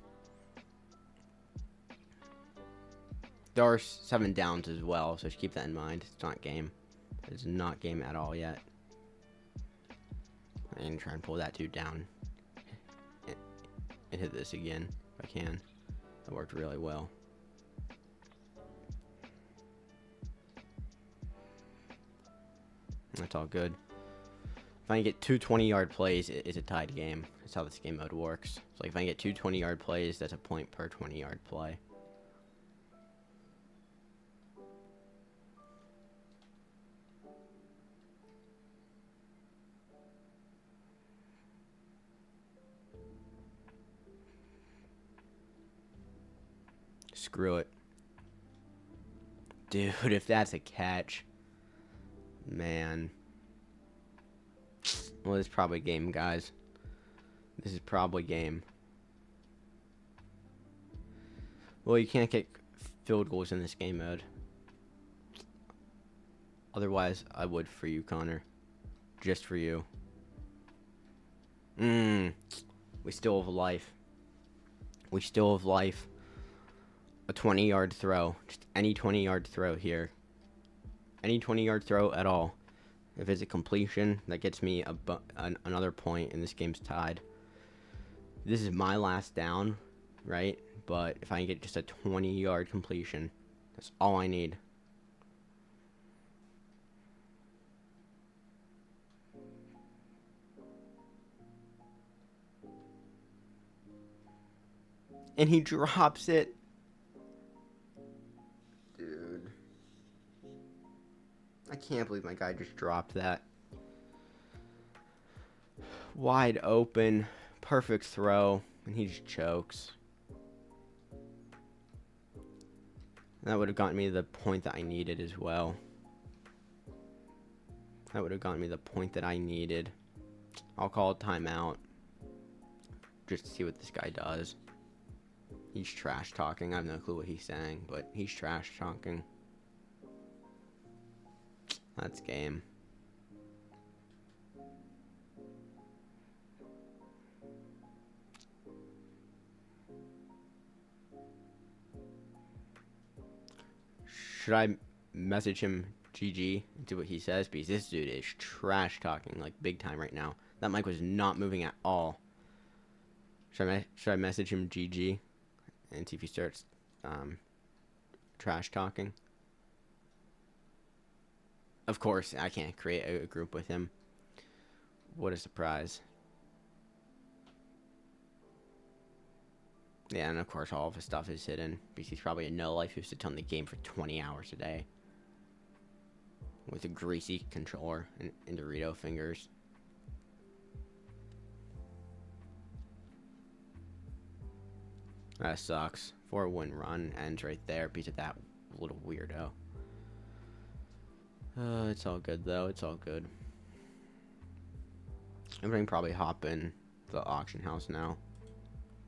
There are 7 downs as well, so just keep that in mind. It's not game. It's not game at all yet. I'm gonna try and pull that dude down and hit this again if I can. That worked really well. That's all good. If I can get 2 20-yard plays, it's a tied game. That's how this game mode works. So like if I can get 2 20-yard plays, that's a point per 20-yard play. Screw it. Dude, if that's a catch. Man. Well, this is probably game, guys. This is probably game. Well, you can't get field goals in this game mode. Otherwise, I would for you, Connor. Just for you. We still have life. We still have life. A 20-yard throw. Just any 20-yard throw here. Any 20-yard throw at all. If it's a completion, that gets me another point, and this game's tied. This is my last down, right? But if I can get just a 20-yard completion, that's all I need. And he drops it. Dude. I can't believe my guy just dropped that. Wide open. Perfect throw. And he just chokes. That would have gotten me the point that I needed as well. That would have gotten me the point that I needed. I'll call a timeout. Just to see what this guy does. He's trash talking. I have no clue what he's saying, but he's trash talking. That's game. Should I message him GG and do what he says? Because this dude is trash talking like big time right now. That mic was not moving at all. Should I message him GG and see if he starts trash talking? Of course, I can't create a group with him. What a surprise. Yeah, and of course all of his stuff is hidden because he's probably a no-life who sits on the game for 20 hours a day. With a greasy controller and Dorito fingers. That sucks. 4-win run ends right there because of that little weirdo. It's all good though. It's all good. I'm gonna probably hop in the auction house now.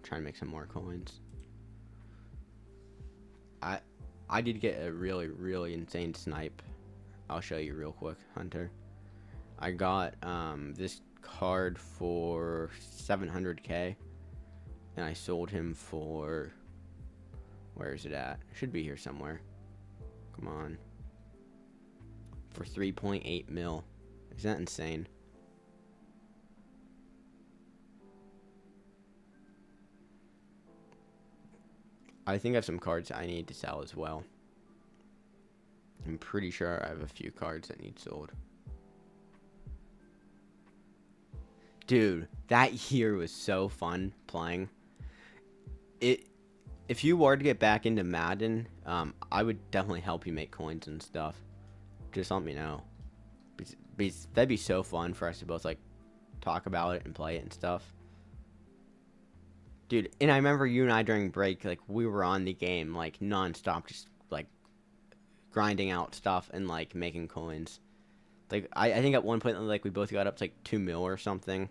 Try and make some more coins. I did get a really insane snipe. I'll show you real quick, Hunter. I got this card for 700k, and I sold him for, where is it at? It should be here somewhere. Come on. For 3.8 mil. Is that insane? I think I have some cards I need to sell as well. I'm pretty sure I have a few cards that need sold. Dude, that year was so fun playing. It if you were to get back into Madden, I would definitely help you make coins and stuff. Just let me know. That'd be so fun for us to both like talk about it and play it and stuff. Dude, and I remember you and I during break, like we were on the game like non-stop, just like grinding out stuff and like making coins. Like I think at one point like we both got up to like 2 mil or something.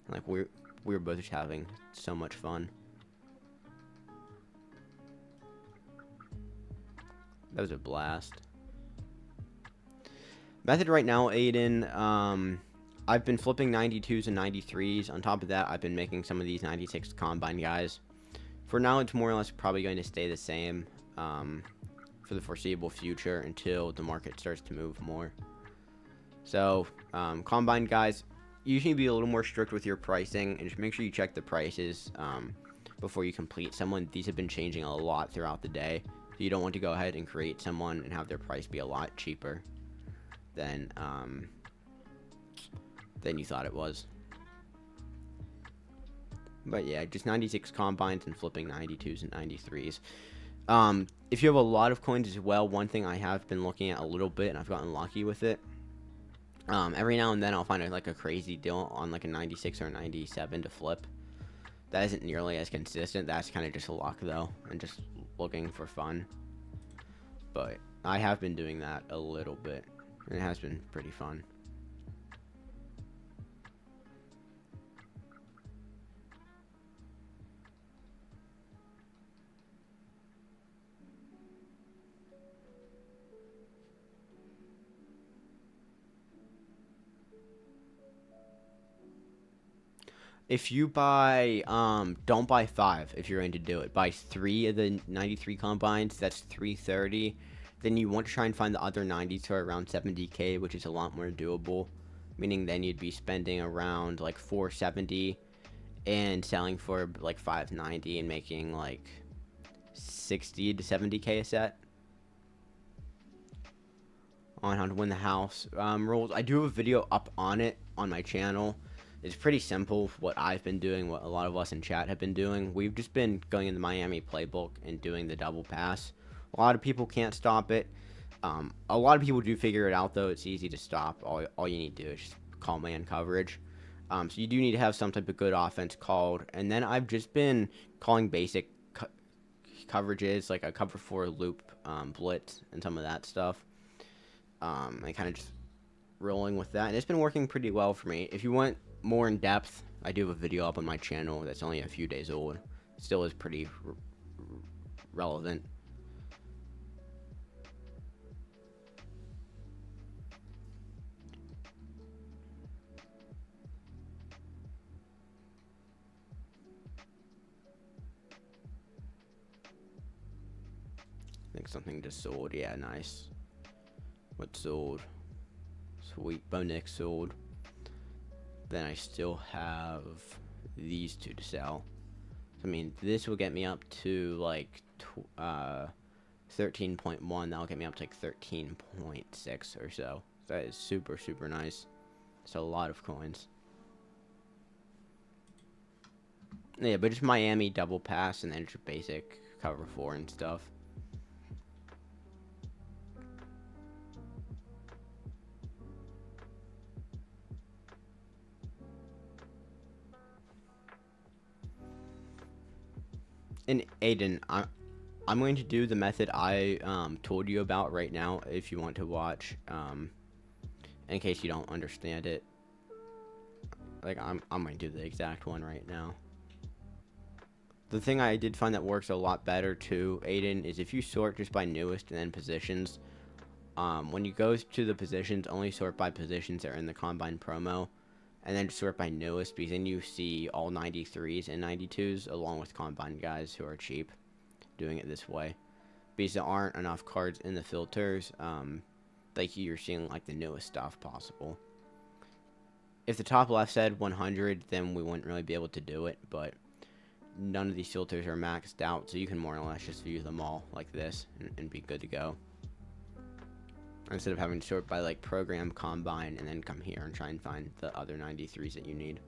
Like we were both just having so much fun. That was a blast. Method right now, Aiden. I've been flipping 92s and 93s. On top of that, I've been making some of these 96 combine guys. For now, it's more or less probably going to stay the same for the foreseeable future until the market starts to move more. So, combine guys, you should be a little more strict with your pricing, and just make sure you check the prices before you complete someone. These have been changing a lot throughout the day. So you don't want to go ahead and create someone and have their price be a lot cheaper than you thought it was. But yeah, just 96 combines and flipping 92s and 93s. If you have a lot of coins as well, one thing I have been looking at a little bit, and I've gotten lucky with it. Every now and then I'll find like a crazy deal on like a 96 or a 97 to flip. That isn't nearly as consistent. That's kind of just luck though, and just looking for fun. But I have been doing that a little bit, and it has been pretty fun. If you buy, don't buy 5 if you're going to do it. Buy 3 of the 93 combines, that's 330. Then you want to try and find the other 90s for around 70k, which is a lot more doable. Meaning then you'd be spending around like 470 and selling for like 590 and making like 60 to 70k a set. On how to win the house rules. I do have a video up on it on my channel. It's pretty simple what I've been doing, what a lot of us in chat have been doing. We've just been going in the Miami playbook and doing the double pass. A lot of people can't stop it. A lot of people do figure it out, though. It's easy to stop. All you need to do is just call man coverage. So you do need to have some type of good offense called. And then I've just been calling basic coverages, like a cover 4 loop blitz and some of that stuff. And kind of just rolling with that. And it's been working pretty well for me. If you want more in depth, I do have a video up on my channel that's only a few days old. It still is pretty relevant. I think something just sold. Yeah, nice. What sold? Sweet. Bonex sold. Then I still have these 2 to sell. So, I mean, this will get me up to like 13.1. That'll get me up to like 13.6 or so. That is super, super nice. It's a lot of coins. Yeah, but just Miami double pass and then just basic cover 4 and stuff. And Aiden, I'm going to do the method I told you about right now if you want to watch, in case you don't understand it. Like, I'm going to do the exact one right now. The thing I did find that works a lot better too, Aiden, is if you sort just by newest and then positions. When you go to the positions, only sort by positions that are in the Combine promo. And then sort by newest, because then you see all 93s and 92s along with combine guys who are cheap doing it this way. Because there aren't enough cards in the filters, like you're seeing like the newest stuff possible. If the top left said 100, then we wouldn't really be able to do it, but none of these filters are maxed out, so you can more or less just view them all like this and be good to go. Instead of having to sort by like program combine and then come here and try and find the other 93s that you need.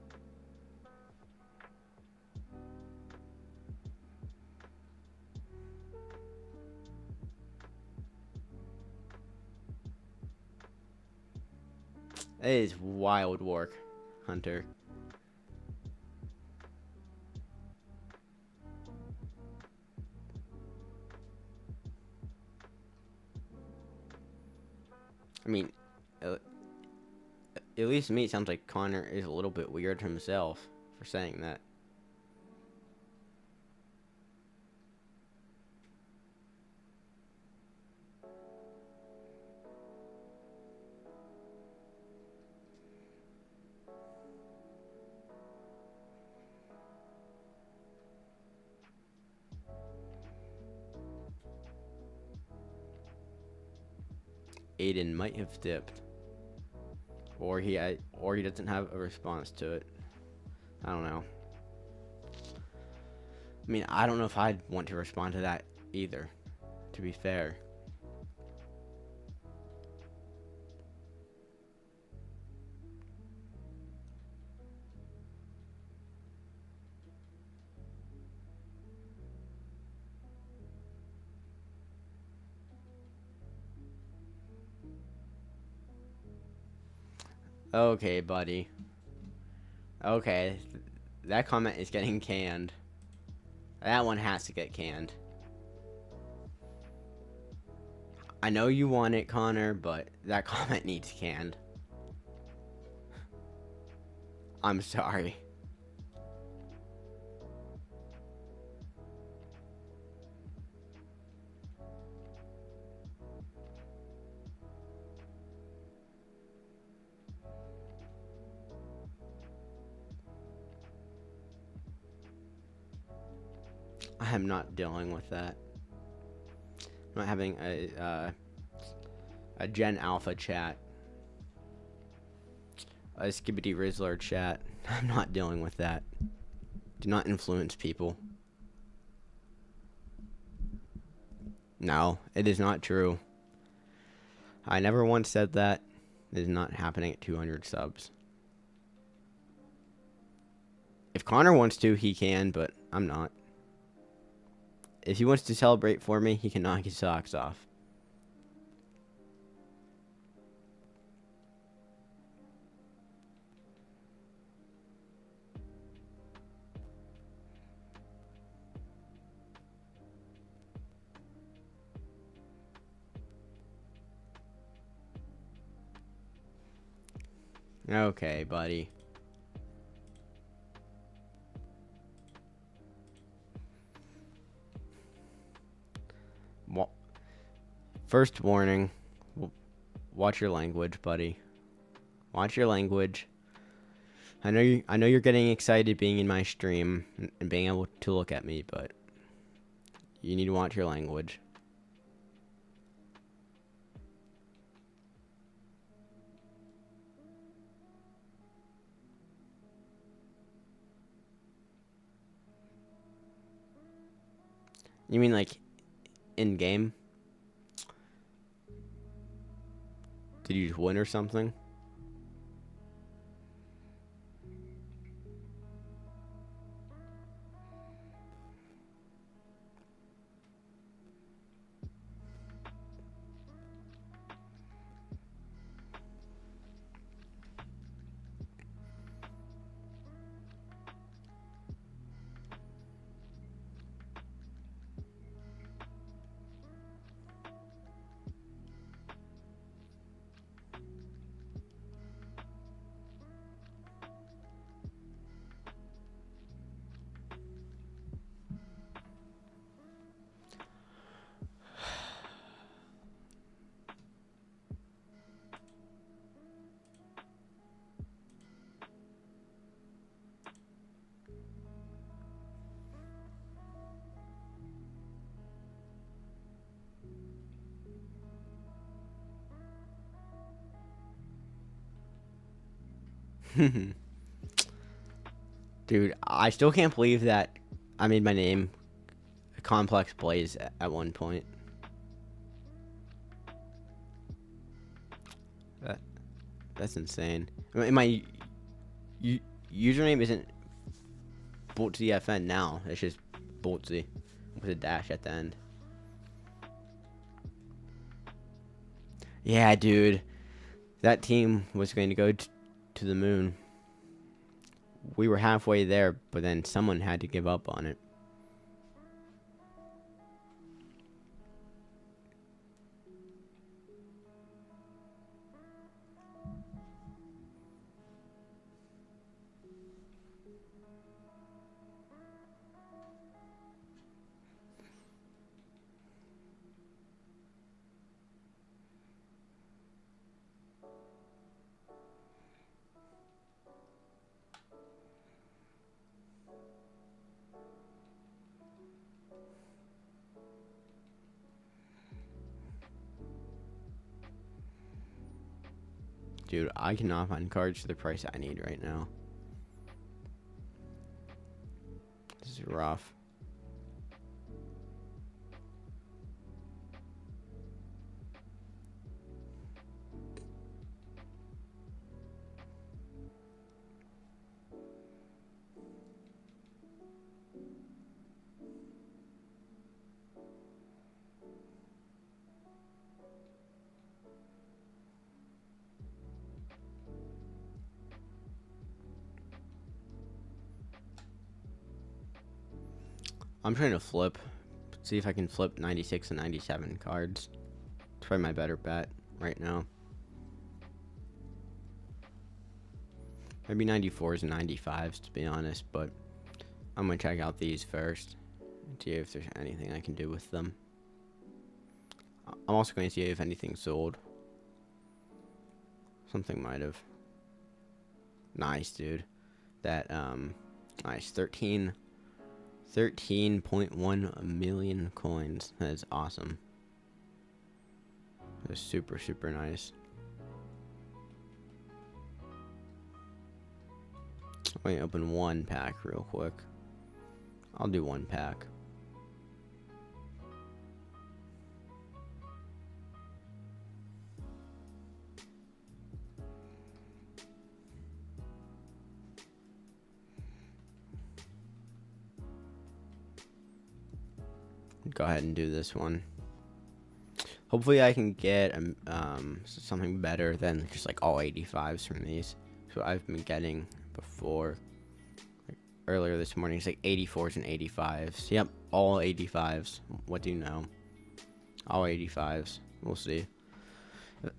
That is wild work, Hunter. I mean, at least to me, it sounds like Connor is a little bit weird himself for saying that. Aiden might have dipped, or he doesn't have a response to it. I don't know. I mean, I don't know if I'd want to respond to that either, to be fair. Okay, buddy. Okay, that comment is getting canned. That one has to get canned. I know you want it, Connor, but that comment needs canned. I'm sorry. I am not dealing with that. I'm not having a Gen Alpha chat. A Skibbity Rizzler chat. I'm not dealing with that. Do not influence people. No, it is not true. I never once said that. It is not happening at 200 subs. If Connor wants to, he can, but I'm not. If he wants to celebrate for me, he can knock his socks off. Okay, buddy. First warning. Watch your language, buddy. Watch your language. I know you're getting excited being in my stream and being able to look at me, but you need to watch your language. You mean like in game? Did you just win or something? Dude, I still can't believe that I made my name Complex Blaze at one point. That's insane. I mean, my username isn't BoltzyFN now. It's just Boltzy with a dash at the end. Yeah, dude. That team was going to go to the moon. We were halfway there, but then someone had to give up on it. Dude, I cannot find cards for the price I need right now. This is rough. I'm trying to flip. See if I can flip 96 and 97 cards. It's probably my better bet right now. Maybe 94s and 95s, to be honest, but I'm going to check out these first and see if there's anything I can do with them. I'm also going to see if anything sold. Something might have. Nice, dude. That, nice. 13.1 million coins. That is awesome. That is super, super nice. Let me open one pack real quick. I'll do one pack. Go ahead and do this one. Hopefully I can get something better than just like all 85s from these. So I've been getting before, like earlier this morning, it's like 84s and 85s. Yep, all 85s. What do you know? All 85s. We'll see.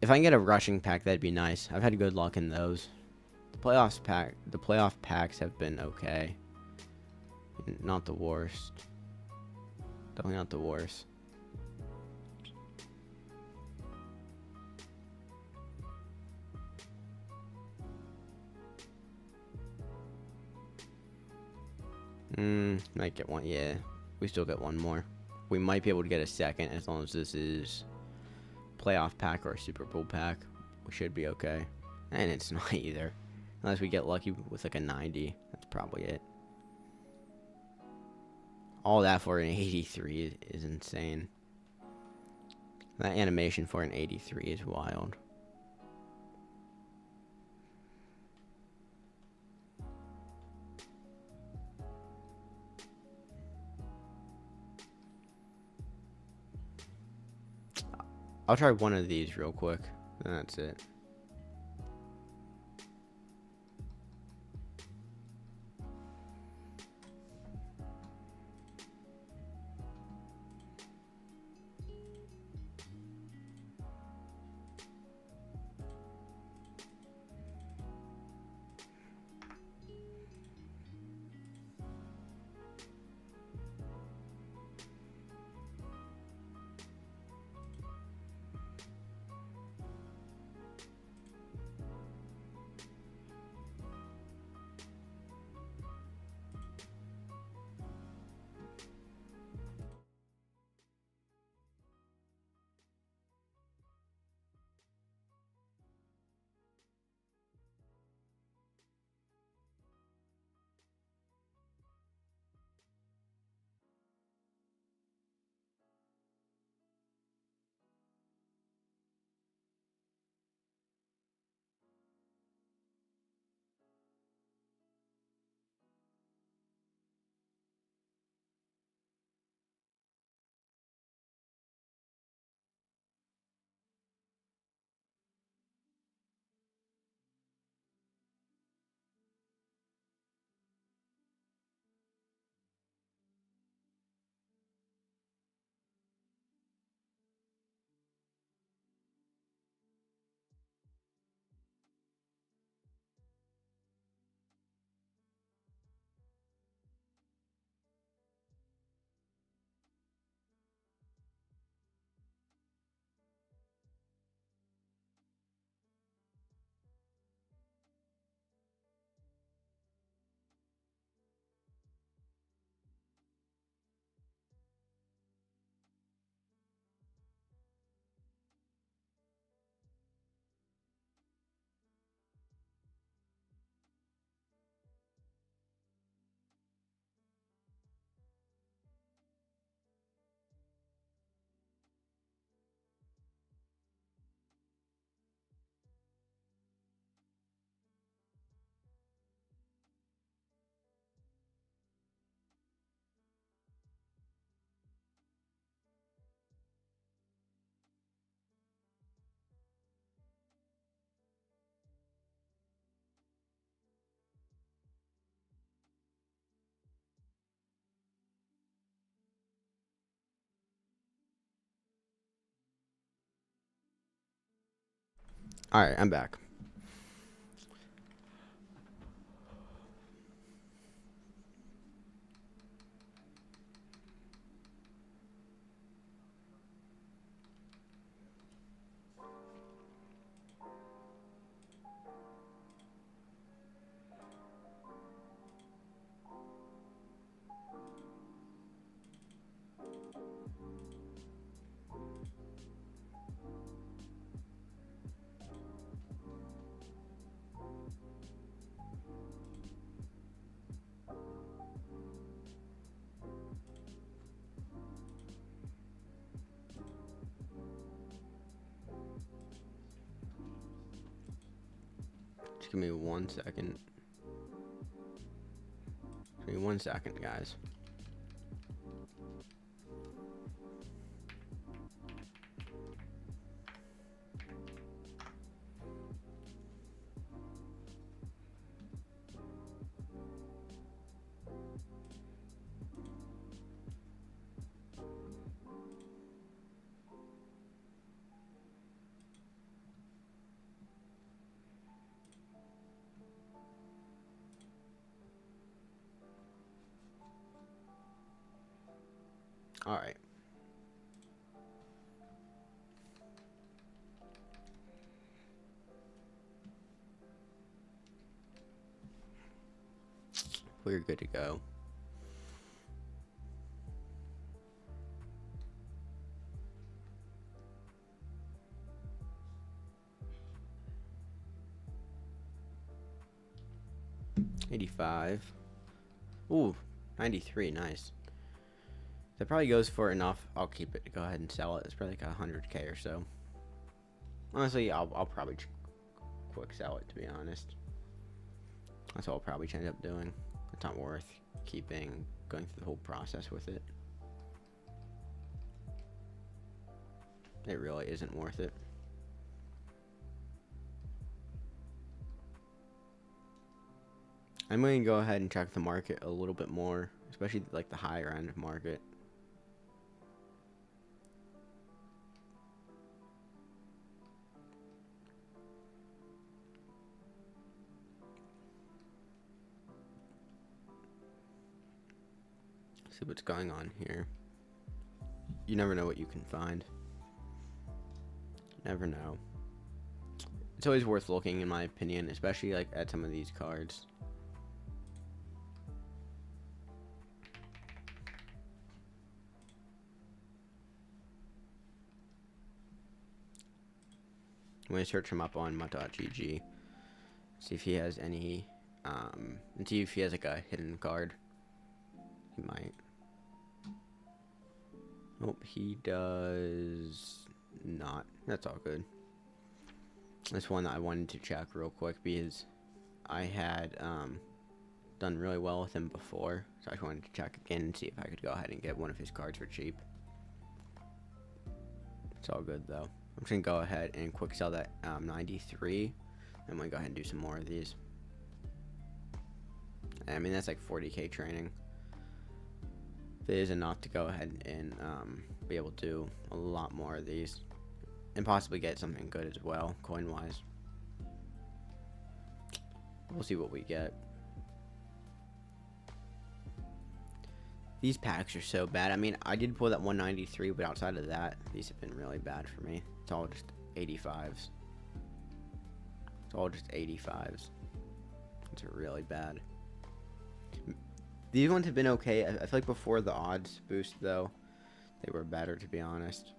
If I can get a rushing pack, that'd be nice. I've had good luck in those. The playoff packs have been okay. Not the worst. Definitely not the worst. Might get one. Yeah, we still get one more. We might be able to get a second as long as this is playoff pack or a Super Bowl pack. We should be okay. And it's not either. Unless we get lucky with like a 90. That's probably it. All that for an 83 is insane. That animation for an 83 is wild. I'll try one of these real quick, and that's it. Alright, I'm back. Just give me 1 second. Give me 1 second, guys. Alright. We're good to go. $85. Ooh, 93, nice. That probably goes for enough. I'll keep it to go ahead and sell it. It's probably like 100K or so. Honestly, I'll probably quick sell it, to be honest. That's what I'll probably end up doing. It's not worth keeping, going through the whole process with it. It really isn't worth it. I'm going to go ahead and check the market a little bit more, especially like the higher end market. See what's going on here. You never know what you can find. Never know. It's always worth looking, in my opinion, especially like at some of these cards. I'm going to search him up on mutt.gg. See if he has any, and see if he has like a hidden card. He might. Nope, he does not. That's all good. That's one that I wanted to check real quick because I had done really well with him before. So I wanted to check again and see if I could go ahead and get one of his cards for cheap. It's all good though. I'm just going to go ahead and quick sell that 93. I'm going to go ahead and do some more of these. I mean, that's like 40K training. It is enough to go ahead and be able to do a lot more of these. And possibly get something good as well, coin-wise. We'll see what we get. These packs are so bad. I mean, I did pull that 193, but outside of that, these have been really bad for me. It's all just 85s. It's all just 85s. It's really bad. These ones have been okay. I feel like before the odds boost, though, they were better, to be honest.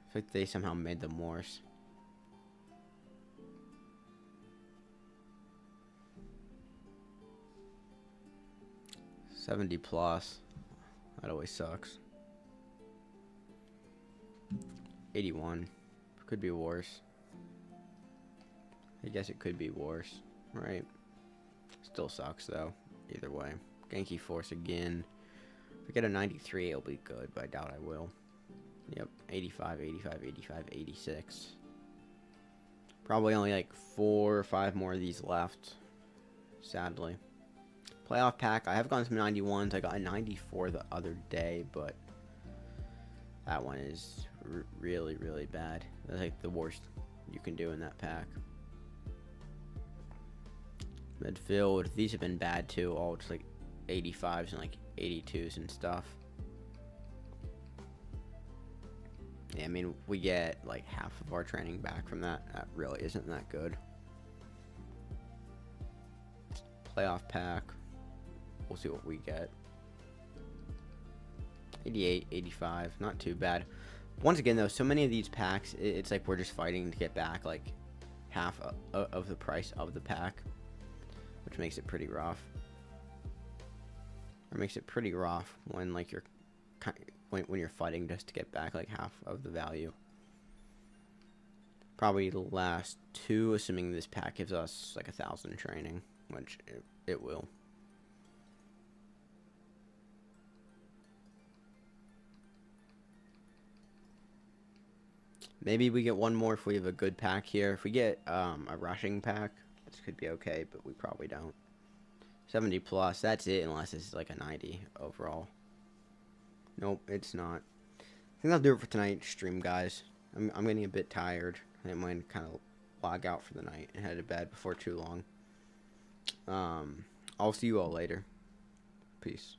I feel like they somehow made them worse. $70 plus. That always sucks. 81. Could be worse. I guess it could be worse, right? Still sucks though. Either way. Genki Force again. If we get a 93, it'll be good, but I doubt I will. Yep, 85, 85, 85, 86. Probably only like 4 or 5 more of these left. Sadly. Playoff pack. I have gotten some 91s. I got a 94 the other day, but That one is really, really bad. That's like the worst you can do in that pack. Midfield, these have been bad too. All just like 85s and like 82s and stuff. Yeah, I mean, we get like half of our training back from that. That really isn't that good. Playoff pack. We'll see what we get. 88, 85, not too bad. Once again, though, so many of these packs, it's like we're just fighting to get back like half of the price of the pack, which makes it pretty rough. Or makes it pretty rough when like you're when you're fighting just to get back like half of the value. Probably the last two, assuming this pack gives us like 1,000 training, which it will. Maybe we get one more if we have a good pack here. If we get a rushing pack, this could be okay, but we probably don't. 70 plus, that's it, unless it's like a 90 overall. Nope, it's not. I think I'll do it for tonight's stream, guys. I'm getting a bit tired. I might kind of log out for the night and head to bed before too long. I'll see you all later. Peace.